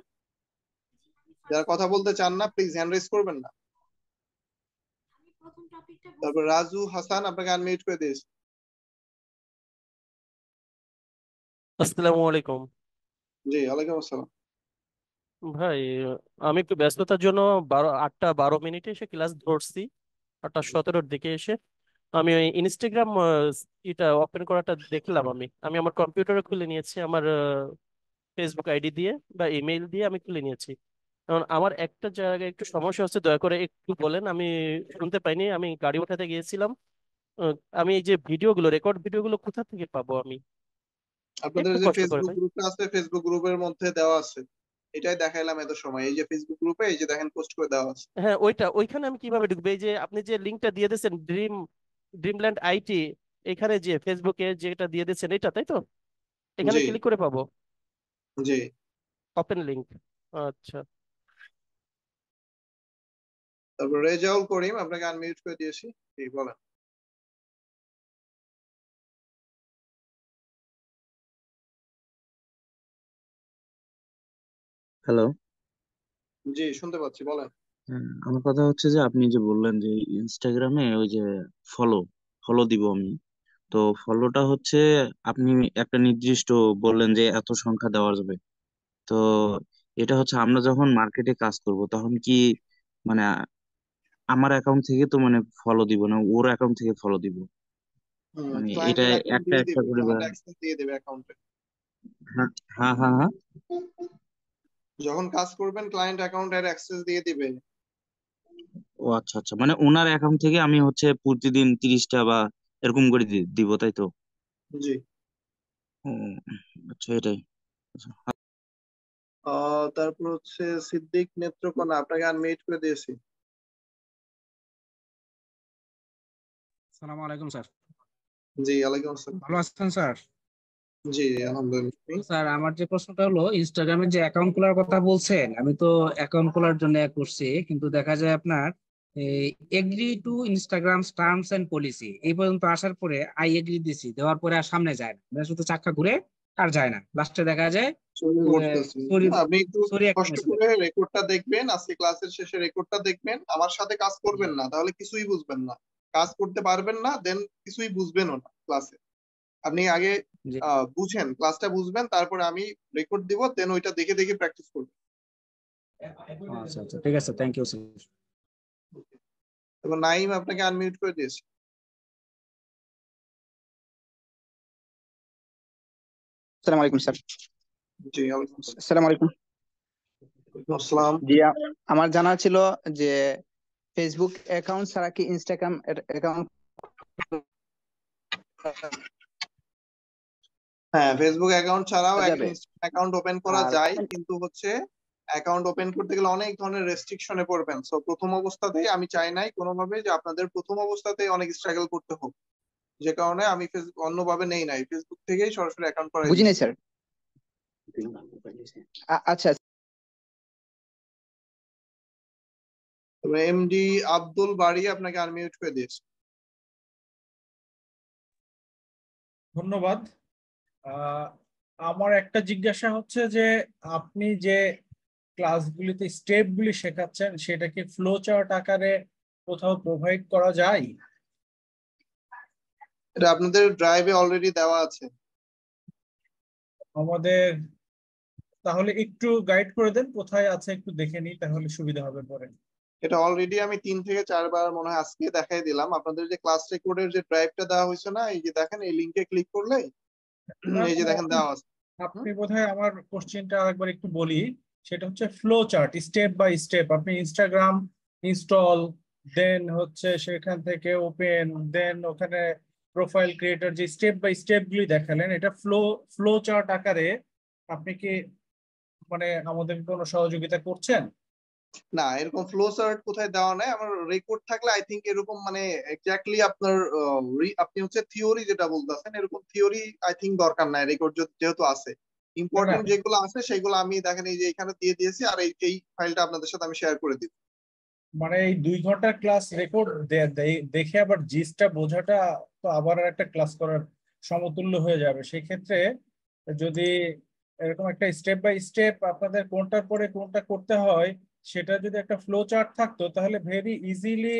যারা কথা বলতে চান না প্লিজ হ্যান্ড রেজ করবেন না। তারপর রাজু হাসান, আপনাকে আনমিউট করে দিয়েছি। আসসালামু আলাইকুম। জি, ওয়ালাইকুম আসসালাম। ভাই, আমি একটু ব্যস্ততার জন্য 8টা 12 মিনিটে এসে ক্লাস ধরছি। 8টা 17-র দিকে এসে আমি ওই ইনস্টাগ্রাম এটা ওপেন করাটা দেখলাম। আমি আমি আমার কম্পিউটারে খুলে নিয়েছি, আমার ফেসবুক আইডি দিয়ে বা ইমেইল দিয়ে আমি খুলে নিয়েছি। কারণ আমার একটা জায়গায় একটু সমস্যা হচ্ছে, দয়া করে একটু বলেন। আমি শুনতে পাইনি, আমি গাড়ি ওঠাতে গিয়েছিলাম। আহ, আমি এই যে ভিডিওগুলো, রেকর্ড ভিডিওগুলো কোথা থেকে পাবো আমি? আপনাদের একটু যে কষ্ট করে ফেসবুক ভাই। গ্রুপটা আছে, ফেসবুক গ্রুপের মধ্যে দেওয়া আছে। এটাই দেখাইলাম এত সময়, এই যে ফেসবুক গ্রুপে এই যে দেখেন পোস্ট করে দেওয়া আছে। হ্যাঁ, ওইখানে আমি কিভাবে ঢুকবো? এই যে আপনি যে লিঙ্কটা দিয়ে দিয়েছেন, ড্রিমল্যান্ড আইটি, এখানে যে ফেসবুকে যেটা দিয়ে দিয়েছেন এটা, তাই তো? এখানে জি ক্লিক করে পাবো জি। Open link? আচ্ছা। তারপর রেজাউল করিম, আপনাকে আনমিউট করে দিয়েছি। জি বলেন। হ্যালো। জি শুনতে পাচ্ছি, বলেন। আমার কথা হচ্ছে যে আপনি যে বললেন যে ইনস্টাগ্রামে ওই যে ফলো ফলো দিব আমি, তো ফলোটা হচ্ছে আপনি একটা নির্দিষ্ট বললেন যে এত সংখ্যা দেওয়া যাবে, তো এটা হচ্ছে আমরা যখন মার্কেটে কাজ করব তখন কি মানে আমার অ্যাকাউন্ট থেকে তো মানে ফলো দিব না, ওর অ্যাকাউন্ট থেকে ফলো দিব, মানে এটা ক্লায়েন্টের অ্যাকাউন্ট একটা দিয়ে একটা দিবে, করে ক্লায়েন্ট অ্যাক্সেস দিয়ে দেবে অ্যাকাউন্টে। হ্যাঁ হ্যাঁ হ্যাঁ হ্যাঁ। যখন কাজ করবেন ক্লায়েন্ট অ্যাকাউন্টের অ্যাক্সেস দিয়ে দিবে। ও আচ্ছা আচ্ছা, মানে ওনার অ্যাকাউন্ট থেকে আমি হচ্ছে প্রতিদিন 30টা বা এরকম করে দিব, তাই তো? জি। ও আচ্ছা, এটাই। আচ্ছা। তারপর হচ্ছে সিদ্দিক নেত্রকোনা, আপনাকে আনমিউট করে দিয়েছি। সালাম আলাইকুম স্যার। জি ওয়ালাইকুম আসসালাম। ভালো আছেন স্যার? জি আলহামদুলিল্লাহ। আপনি? স্যার আমার যে প্রশ্নটা হলো, ইনস্টাগ্রামে যে অ্যাকাউন্ট খোলার কথা বলছেন, আমি তো অ্যাকাউন্ট খোলার জন্য এক করছি, কিন্তু দেখা যায় আপনার agree to Instagram terms and policy এই পর্যন্ত আসার পরে আই এগ্রি দিছি, দেওয়ার পরে আর সামনে যায় না, মানে শুধু চাক্কা ঘুরে আর যায় না, লাস্টে দেখা যায় চলে করতেছি। সরি আপনি একটু সরি একটা কষ্ট মেসেজ। করে রেকর্ডটা দেখবেন, আজকে ক্লাসের শেষে রেকর্ডটা দেখবেন, আমার সাথে কাজ জি করবেন না তাহলে কিছুই বুঝবেন না, কাজ করতে পারবেন না, দেন কিছুই বুঝবেনও না ক্লাসে। আপনি আগে জি। বুঝেন, ক্লাসটা বুঝবেন, তারপরে আমি রেকর্ড দিব, দেন ওইটা দেখে দেখে প্র্যাকটিস করবেন। আচ্ছা আচ্ছা, ঠিক আছে, থ্যাংক ইউ স্যার। এবার নাইম, আপনাকে আনমিউট করে দিয়েছি। আসসালামু আলাইকুম স্যার। জি ওয়ালাইকুম আসসালাম। আসসালামু আলাইকুম। ওয়ালাইকুম আসসালাম। জি আমার জানা ছিল যে ফেসবুক অ্যাকাউন্ট ছাড়া কি ইনস্টাগ্রাম অ্যাকাউন্ট হ্যাঁ, ফেসবুক অ্যাকাউন্ট ছাড়াও করা এক যাবে? ইনস্টাগ্রাম অ্যাকাউন্ট ওপেন করা আর যায়, কিন্তু হচ্ছে অ্যাকাউন্ট ওপেন করতে গেলে অনেক ধরনের রেস্ট্রিকশনে পড়বেন। সো প্রথম অবস্থাতেই আমি চাই নাই কোনোভাবে যে আপনাদের প্রথম অবস্থাতেই অনেক স্ট্রাগল করতে হোক, যে কারণে আমি ফেসবুক অন্যভাবে নেই নাই, ফেসবুক থেকেই সরাসরি অ্যাকাউন্ট করাই বুঝি নাই দিচ্ছি। স্যার। আচ্ছা। তবে এমডি আব্দুল বাড়ি, আপনাকে আনমিউট করে দিয়েছি। ধন্যবাদ। আহ, আমার একটা জিজ্ঞাসা হচ্ছে যে আপনি যে ক্লাসগুলিতে স্টেপগুলি শেখাচ্ছেন সেটা কি ফ্লো চার্ট আকারে কোথাও প্রোভাইড করা যায়? এটা আপনাদের ড্রাইভে অলরেডি দেওয়া আছে। আমাদের তাহলে একটু গাইড করে দেন, কোথায় আছে একটু দেখে নিই, তাহলে সুবিধা হবে পরে। এটা অলরেডি আমি 3 থেকে 4 বার মনে হয় আজকে দেখাই দিলাম। আপনাদের যে ক্লাস রেকর্ডের যে ড্রাইভটা দেওয়া হয়েছে না, এই যে দেখেন এই লিঙ্কে ক্লিক করলে না, এই যে দেখেন আপনি দেওয়া আছে। আপনি বোধহয় আমার কোশ্চেনটা আরেকবার একটু বলি। সেটা হচ্ছে flow chart, step by step আপনি ইনস্টাগ্রাম ইনস্টল, দেন হচ্ছে সেখান থেকে ওপেন, দেন ওখানে প্রোফাইল ক্রিয়েটর, যে স্টেপ বাই স্টেপ গুলি দেখালেন, এটা ফ্লো ফ্লো চার্ট আকারে আপনি কি মানে আমাদের কোনো সহযোগিতা করছেন? না, এরকম ফ্লো চার্ট কোথায় দেওয়া নাই আমার। রেকর্ড থাকলে আই থিংক এরকম মানে এক্স্যাক্টলি আপনার আপনি হচ্ছে থিওরি যেটা বলতেছেন, এরকম থিওরি আই থিংক দরকার নাই, রেকর্ড যেহেতু আছে। না না, ইম্পর্টেন্ট যেগুলো আছে সেগুলো আমি দেখেন এই যে এখানে দিয়ে দিয়েছি, আর এই ফাইলটা আপনাদের সাথে আমি শেয়ার করে দিব। মানে এই 2 ঘন্টার ক্লাস রেকর্ড দেখে আবার জিসটা বোঝাটা তো আবার আর একটা ক্লাস করার সমতুল্য হয়ে যাবে। সেই ক্ষেত্রে যদি এরকম একটা স্টেপ বাই স্টেপ আপনাদের কোনটার পরে কোনটা করতে হয় সেটা যদি একটা ফ্লো চার্ট থাকতো, তাহলে ভেরি ইজিলি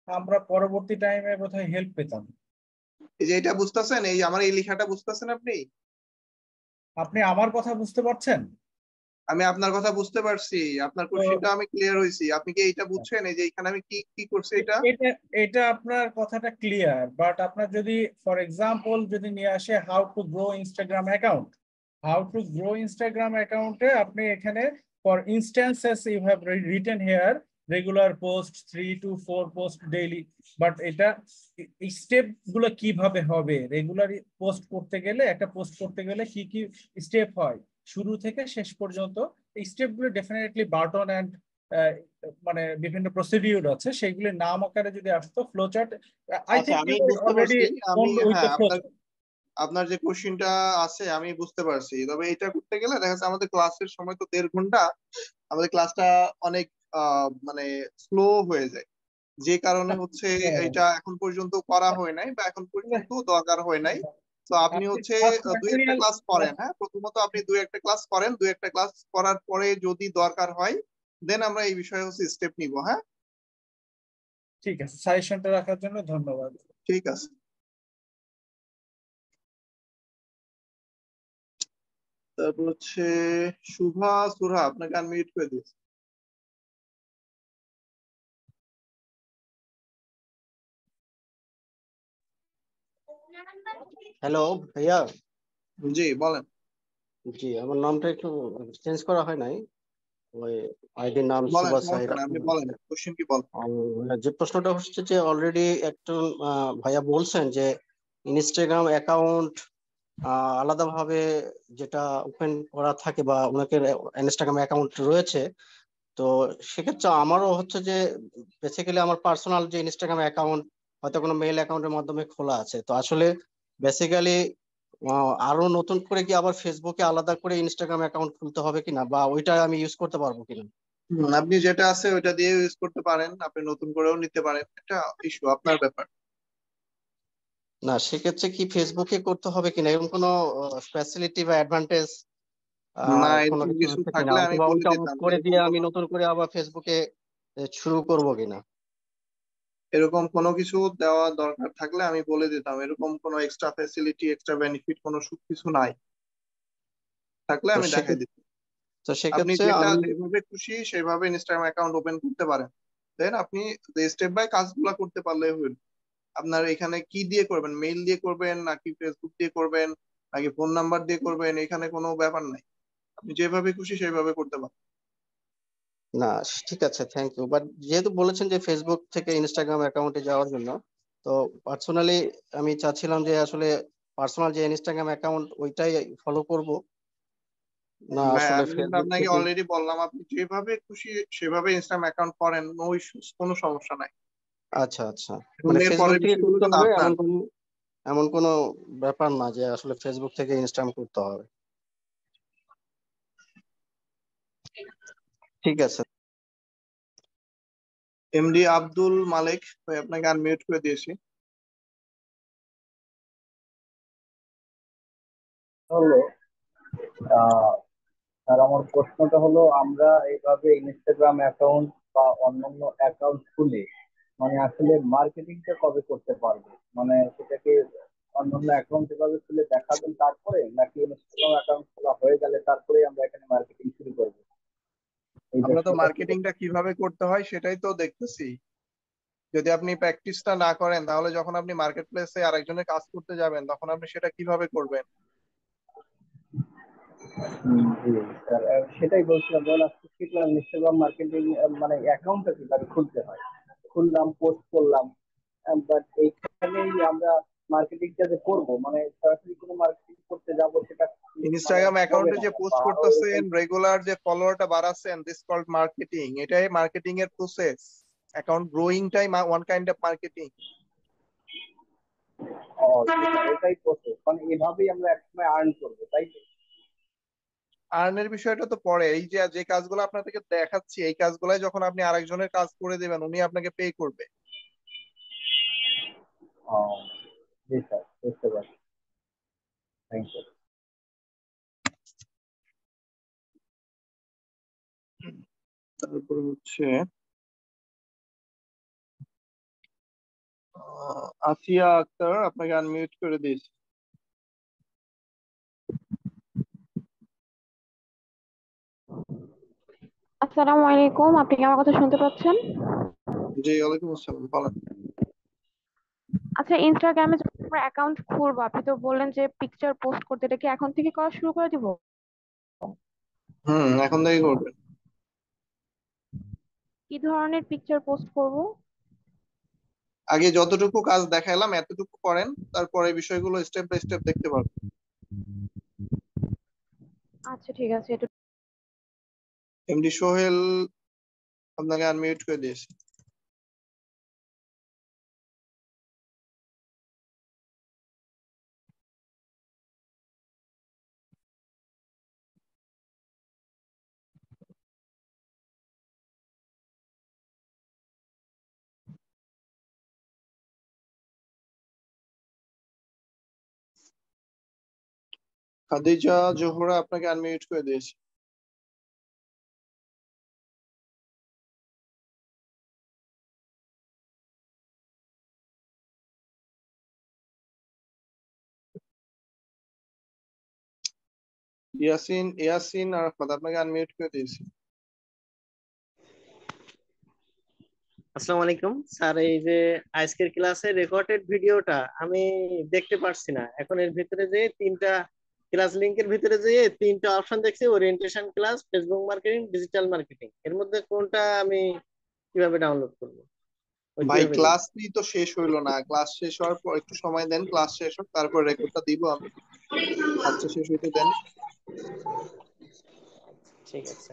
আমরা পরবর্তী টাইমে বোধহয় হেল্প পেতাম। এই যে এটা বুঝতেছেন, এই আমার এই লেখাটা বুঝতেছেন আপনি? আপনি আমার কথা বুঝতে পারছেন? আমি আপনার কথা বুঝতে পারছি, আপনার তো কোশ্চেনটা আমি ক্লিয়ার হয়েছি। আপনি কি এইটা বুঝছেন, এই যে এখানে আমি কি কি করছি এটা? এটা এটা আপনার কথাটা ক্লিয়ার, বাট আপনার যদি ফর এক্সাম্পল যদি নিয়ে আসে how to grow Instagram account, how to grow Instagram অ্যাকাউন্টে আপনি এখানে for instances you have written here regular post 3 to 4 post daily, but এটা স্টেপ গুলো কিভাবে হবে, রেগুলার পোস্ট করতে গেলে, একটা পোস্ট করতে গেলে কি কি স্টেপ হয় শুরু থেকে শেষ পর্যন্ত এই স্টেপগুলো ডেফিনেটলি বার্টন অ্যান্ড মানে বিভিন্ন প্রসিডিউর আছে, সেইগুলির নাম আকারে যদি আসতো ফ্লো চার্ট, আই আচ্ছা, থিংক আমি ইউ বুঝতে অলরেডি পারছি। আমি ওন উইথ হ্যাঁ, দ্য ফ্লো আপনার চার্ট। আপনার যে কোশ্চিনটা আছে আমি বুঝতে পারছি, তবে এটা করতে গেলে দেখা যাচ্ছে আমাদের ক্লাসের সময় তো 1.5 ঘন্টা, আমাদের ক্লাসটা অনেক মানে স্লো হয়ে যায়, যে কারণে হচ্ছে এটা এখন পর্যন্ত করা হয় নাই বা এখন পর্যন্ত দরকার হয় নাই। তো আপনি আপনি হচ্ছে ফার্স্ট 2-1টা ম্যাটেরিয়াল, ক্লাস করেন। হ্যাঁ, প্রথমত আপনি 2-1টা ক্লাস করেন, 2-1টা ক্লাস করার পরে যদি দরকার হয় দেন আমরা এই বিষয়ে হচ্ছে স্টেপ নিব। হ্যাঁ, ঠিক আছে, সাজেশনটা রাখার জন্য ধন্যবাদ। ঠিক আছে। তারপর হচ্ছে শুভা সুরহা, আপনাকে আনমিউট করে দিয়েছি। হ্যালো ভাইয়া। জি বলেন। জি, আমার নামটা একটু চেঞ্জ করা হয় নাই, ওই আইডির নাম বলেন, সুবা সমস্যা সাইরা। নেই, আপনি বলেন কোশ্চেন কি বলেন। যে প্রশ্নটা হচ্ছে যে অলরেডি একজন ভাইয়া বলছেন যে ইনস্টাগ্রাম অ্যাকাউন্ট আলাদাভাবে যেটা ওপেন করা থাকে বা ওনাকে ইনস্টাগ্রাম অ্যাকাউন্ট রয়েছে, তো সেক্ষেত্রে আমারও হচ্ছে যে বেসিক্যালি আমার পার্সোনাল যে ইনস্টাগ্রাম অ্যাকাউন্ট হয়তো কোনো মেইল অ্যাকাউন্টের মাধ্যমে খোলা আছে, তো আসলে বেসিক্যালি আরো নতুন করে কি আবার ফেসবুকে আলাদা করে ইনস্টাগ্রাম অ্যাকাউন্ট খুলতে হবে কিনা, বা ওইটা আমি ইউজ করতে পারবো কিনা? আপনি যেটা আছে ওইটা দিয়ে ইউজ করতে পারেন, আপনি নতুন করেও নিতে পারেন, এটা ইস্যু আপনার ব্যাপার। না, সেক্ষেত্রে কি ফেসবুকে করতে হবে কিনা এরকম কোনো ফ্যাসিলিটি বা অ্যাডভান্টেজ না, কোনো এরকম কিছু কিছু আছে কিনা, থাকলে আমি অথবা বলে ওইটা অফ দিতাম করে এরকম দিয়ে আমি কোনো, নতুন করে আবার ফেসবুকে শুরু করব কিনা? এরকম কোনো কিছু দেওয়া দরকার থাকলে আমি বলে দিতাম। এরকম কোনো এক্সট্রা ফ্যাসিলিটি, এক্সট্রা বেনিফিট কোনো কিছু নাই, থাকলে তো আমি দেখাই সেক্ষেত্রে দিতাম। তো আপনি সেক্ষেত্রে যেটা আমি যেভাবে খুশি সেভাবে ইনস্টাগ্রাম অ্যাকাউন্ট ওপেন করতে পারেন, দেন আপনি স্টেপ বাই কাজগুলা করতে পারলে হইল। আপনার এখানে কি দিয়ে করবেন, মেইল দিয়ে করবেন নাকি ফেসবুক দিয়ে করবেন নাকি ফোন নাম্বার দিয়ে করবেন, এখানে কোনো ব্যাপার নাই, আপনি যেভাবে খুশি সেভাবে করতে পারেন। না, ঠিক আছে, থ্যাংক ইউ, বাট যেহেতু বলেছেন যে ফেসবুক থেকে ইনস্টাগ্রাম অ্যাকাউন্টে যাওয়ার জন্য, তো পার্সোনালি আমি চাচ্ছিলাম যে আসলে পার্সোনাল যে ইনস্টাগ্রাম অ্যাকাউন্ট ওইটাই ফলো করব, না ভাই আসলে আমি কিন্তু ফেসবুক আপনাকে থেকে? অলরেডি বললাম, আপনি যেভাবে খুশি সেভাবে ইনস্টাগ্রাম অ্যাকাউন্ট করেন, নো ইস্যুস, কোনো সমস্যা নাই। আচ্ছা আচ্ছা, এখন মানে এর ফেসবুক পরের থেকে বিষয়গুলো করতে কিন্তু হবে আপনার। এমন কোনো ব্যাপার না যে আসলে ফেসবুক থেকে ইনস্টাগ্রাম করতে হবে। ঠিক আছে। এমডি আব্দুল মালিক ভাই, আপনাকে আনমিউট করে দিয়েছি। হলো আর আমার প্রশ্নটা হলো, আমরা এইভাবে ইনস্টাগ্রাম অ্যাকাউন্ট বা অন্যান্য অ্যাকাউন্ট খুলে মানে আসলে মার্কেটিংটা কবে করতে পারবো? মানে সেটাকে অন্যান্য অ্যাকাউন্ট এভাবে খুলে দেখাবেন তারপরে, নাকি ইনস্টাগ্রাম অ্যাকাউন্ট খোলা হয়ে গেলে তারপরে আমরা এখানে মার্কেটিং শুরু করবো? এই আমরা তো প্রশ্নটা ছিল। মার্কেটিংটা কিভাবে করতে হয় সেটাই তো দেখতেছি। যদি আপনি প্র্যাকটিসটা না করেন তাহলে যখন আপনি মার্কেট প্লেসে আরেকজনের কাজ করতে যাবেন তখন আপনি সেটা কিভাবে করবেন? জি স্যার, সেটাই বলছিলাম, যখন আজকে শিখলাম ইনস্টাগ্রাম মার্কেটিং মানে অ্যাকাউন্টটা কিভাবে খুলতে হয়, খুললাম, পোস্ট করলাম, বাট এইখানেই আমরা মার্কেটিংটা যে করবো, মানে সরাসরি কোনো মার্কেটিং করতে যাব সেটা মানে ইনস্টাগ্রাম হবে অ্যাকাউন্টে না, যে বা পোস্ট আরো করতেছেন, এরকম। রেগুলার যে ফলোয়ারটা বাড়াচ্ছেন, দিস কল্ড মার্কেটিং। এটাই মার্কেটিং এর প্রসেস। অ্যাকাউন্ট গ্রোয়িংটাই ওয়ান কাইন্ড অফ মার্কেটিং। এটাই প্রসেস, মানে এভাবেই আমরা একসময় আর্ন করবো, তাই তো? আর্নের বিষয়টা তো পরে, এই যে যে কাজগুলো আপনাদেরকে দেখাচ্ছি এই কাজগুলাই যখন আপনি আরেকজনের কাজ করে দেবেন উনি আপনাকে পে করবে। ও, জি স্যার, বুঝতে পারছি। Thank you. তারপর হচ্ছে আসিয়া আক্তার, আপনাকে আনমিউট করে দিয়েছি। আসসালামু আলাইকুম, আপনি কি আমার কথা শুনতে পাচ্ছেন? জি, ওয়ালাইকুম আসসালাম, বলেন। আচ্ছা, ইনস্টাগ্রামে যখন আমরা অ্যাকাউন্ট খুলবো, আপনি তো বললেন যে পিকচার পোস্ট করতে, এটা কি এখন থেকে করা শুরু করে দিব? এখন থেকে করবেন। কি ধরনের পিকচার পোস্ট করব? আগে যতটুকু কাজ দেখাইলাম এতটুকু করেন, তারপরে বিষয়গুলো স্টেপ বাই স্টেপ দেখতে পারবেন। আচ্ছা ঠিক আছে, এটা এমডি সোহেল, আপনাকে আনমিউট করে দিয়েছি। খাদিজা জোহরা, আপনাকে আনমিউট করে দিয়েছি। ইয়াসিন ইয়াসিন আরাফাত, আপনাকে আনমিউট করে দিয়েছি। আসসালামু আলাইকুম স্যার। এই যে আজকের ক্লাসের রেকর্ডেড ভিডিওটা আমি দেখতে পারছি না। এখন এর ভিতরে যে তিনটা ক্লাস লিংকের ভিতরে যে তিনটা অপশন দেখছি, orientation class, Facebook marketing, digital marketing, এর মধ্যে কোনটা আমি কিভাবে ডাউনলোড করব, ওই ভাই কিভাবে দেখব? ক্লাসই তো শেষ হইলো না, ক্লাস শেষ হওয়ার পর একটু সময় দেন, ক্লাস শেষ হোক তারপর রেকর্ডটা দিব আমি। ক্লাসটা শেষ হইতে দেন। ঠিক আছে।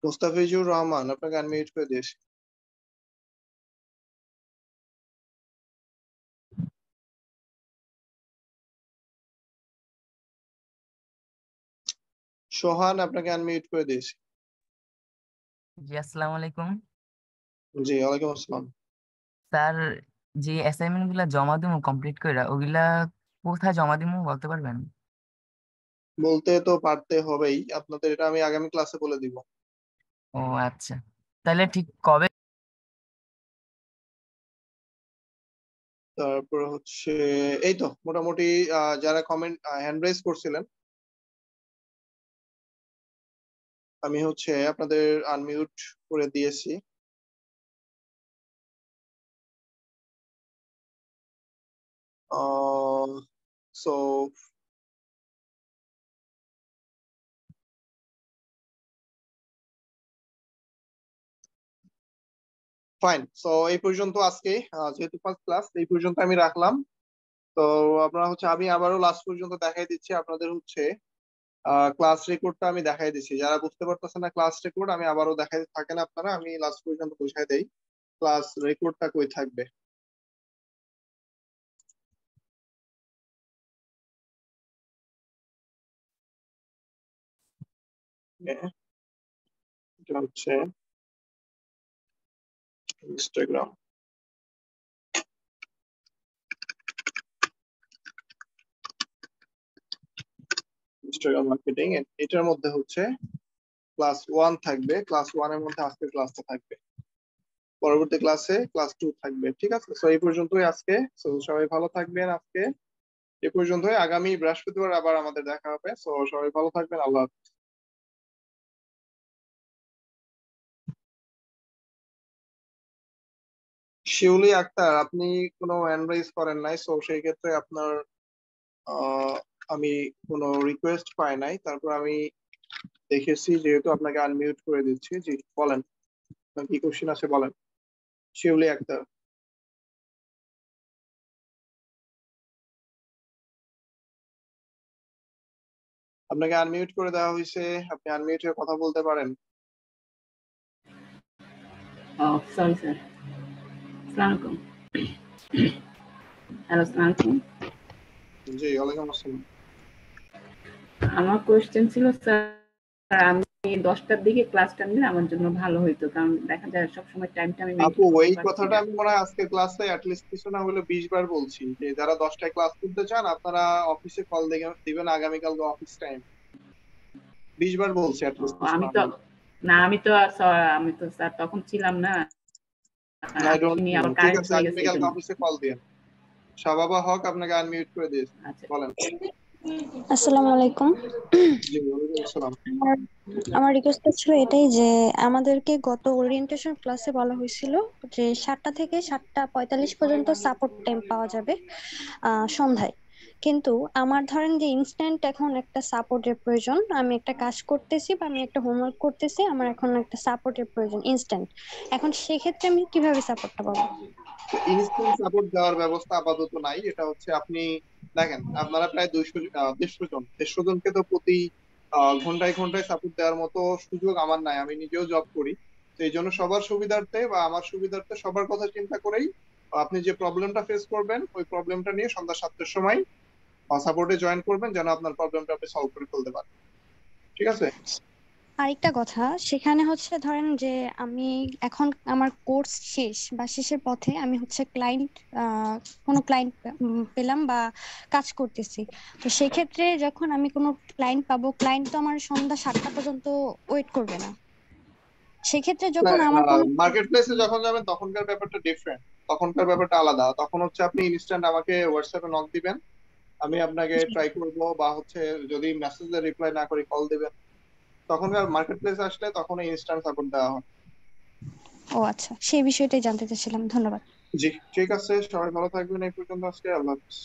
মোস্তাফিজুর রহমান, আপনাকে আনমিউট করে দিয়েছি। সোহান, আপনাকে আনমিউট করে দিয়েছি। জি আসসালামু আলাইকুম জি ওয়ালাইকুম আসসালাম। স্যার। যে অ্যাসাইনমেন্ট গুলা জমা দিমু কমপ্লিট কইরা, ওগুলা কোথায় জমা দিমু বলতে পারবেন? বলতে তো পারতে হবেই আপনাদের, এটা আমি আগামী ক্লাসে বলে দিব। ও আচ্ছা, তাহলে ঠিক কবে? তারপর হচ্ছে এই তো মোটামুটি যারা কমেন্ট হ্যান্ড রেজ করছিলেন, আমি হচ্ছে আপনাদের আনমিউট করে দিয়েছি। সো ফাইন, সো এই পর্যন্ত আজকে যেহেতু ফার্স্ট ক্লাস এই পর্যন্ত আমি রাখলাম। তো আপনারা হচ্ছে, আমি আবারও লাস্ট পর্যন্ত দেখাই দিচ্ছি আপনাদের হচ্ছে ক্লাস রেকর্ডটা আমি দেখাই দিচ্ছি। যারা বুঝতে পারতেছেন না ক্লাস রেকর্ড আমি আবারও দেখাই, থাকেন আপনারা, আমি লাস্ট পর্যন্ত বুঝাই দেই ক্লাস রেকর্ডটা কই থাকবে। এটা হচ্ছে ইনস্টাগ্রাম, ইনস্টাগ্রাম মার্কেটিং। এটার মধ্যে হচ্ছে ক্লাস 1 থাকবে, ক্লাস 1 এর মধ্যে আজকের ক্লাসটা থাকবে, পরবর্তী ক্লাসে ক্লাস 2 থাকবে। ঠিক আছে, সো এই পর্যন্তই আজকে। সো সবাই ভালো থাকবেন। আজকে এই পর্যন্তই, আগামী বৃহস্পতিবার আবার আমাদের দেখা হবে। সো সবাই ভালো থাকবেন, আল্লাহ হাফেজ। শিউলি আক্তার, আপনি কোনো হ্যান্ড রাইজ করেন নাই, সো সেই ক্ষেত্রে আপনার আহ, আমি কোনো রিকোয়েস্ট পাই নাই, তারপর আমি দেখেছি যেহেতু আপনাকে আনমিউট করে দিচ্ছি। জি বলেন, আপনার কি কোশ্চেন আছে বলেন। শিউলি আক্তার, আপনাকে আনমিউট করে দেওয়া হয়েছে, আপনি আনমিউট হয়ে কথা বলতে পারেন। Sorry sir. আসসালামু আলাইকুম। হ্যালো, আসসালামু আলাইকুম। জি ওয়ালাইকুম আসসালাম। আমার কোশ্চেন ছিল স্যার, আমি 10টার দিকে ক্লাসটা নিলে আমার জন্য ভালো হইতো, কারণ দেখা যায় সবসময় টাইমটা আমি আপু মেনটেন করতে এই পারছি কথাটা না। আমি মনে হয় আজকে ক্লাসে অ্যাটলিস্ট কিছু না হলে 20 বার বলছি যে যারা 10টায় ক্লাস করতে চান আপনারা অফিসে কল দিবেন আগামীকালকে অফিস টাইম। 20 বার বলছি অ্যাটলিস্ট কিছু আমি না তো হলে। আমি তো স্যার তখন ছিলাম না। আই ডোন্ট শুনি নো, আবার ঠিক কারেন্ট আছে চলে গেছে এই আগামীকালকে জন্য। অফিসে কল দিন। শাবাবা হক, আপনাকে আনমিউট করে দিয়েছি, আচ্ছা, বলেন। আসসালামু আলাইকুম। জি ওয়ালাইকুম আসসালাম। আমার আমার রিকোয়েস্ট ছিল এটাই যে আমাদেরকে গত ওরিয়েন্টেশন ক্লাসে বলা হয়েছিল যে 7টা থেকে 7টা 45 পর্যন্ত সাপোর্ট টাইম পাওয়া যাবে সন্ধ্যায়। কিন্তু আমার ধরেন যে ইনস্ট্যান্ট এখন একটা সাপোর্টের প্রয়োজন, আমি একটা কাজ করতেছি বা আমি একটা হোমওয়ার্ক করতেছি, আমার এখন একটা সাপোর্টের প্রয়োজন ইনস্ট্যান্ট। এখন সেক্ষেত্রে আমি কিভাবে সাপোর্টটা পাবো? ইনস্ট্যান্ট সাপোর্ট দেওয়ার ব্যবস্থা আপাতত নাই। এটা হচ্ছে আপনি দেখেন আপনারা প্রায় 150 জনকে তো প্রতি ঘন্টায় ঘন্টায় সাপোর্ট দেওয়ার মতো সুযোগ আমার নাই, আমি নিজেও জব করি। তো এই জন্য সবার সুবিধার্থে বা আমার সুবিধার্থে সবার কথা চিন্তা করেই আপনি যে প্রবলেমটা ফেস করবেন ওই প্রবলেমটা নিয়ে সন্ধ্যা 7টার সময় সাপোর্টে জয়েন করবেন, যেন আপনার প্রবলেমটা আপনি সলভ করে ফেলতে পারেন। ঠিক আছে? আরেকটা কথা, সেখানে হচ্ছে ধরেন যে আমি এখন আমার কোর্স শেষ বা শেষের পথে আমি হচ্ছে কোনো ক্লায়েন্ট পেলাম বা কাজ করতেছি। তো সেক্ষেত্রে যখন আমি কোনো ক্লায়েন্ট পাবো, ক্লায়েন্ট তো আমার সন্ধ্যা 7টা পর্যন্ত ওয়েট করবে না। সেক্ষেত্রে যখন আমার কোনো মার্কেট প্লেসে যখন যাবেন তখনকার ব্যাপারটা ডিফারেন্ট, তখনকার ব্যাপারটা আলাদা। তখন হচ্ছে আপনি ইনস্ট্যান্ট আমাকে হোয়াটসঅ্যাপে নক দিবেন, আমি আপনাকে ট্রাই করব, বা হচ্ছে যদি মেসেজে রিপ্লাই না করি কল দিবেন। তখনকার মার্কেট প্লেসে আসলে তখন ইনস্ট্যান্ট সাপোর্ট দেওয়া হয়। ও আচ্ছা, সেই বিষয়টাই জানতে চাচ্ছিলাম। ধন্যবাদ। জি ঠিক আছে, সবাই ভালো থাকবেন। এই পর্যন্ত আজকে, আল্লাহ হাফেজ।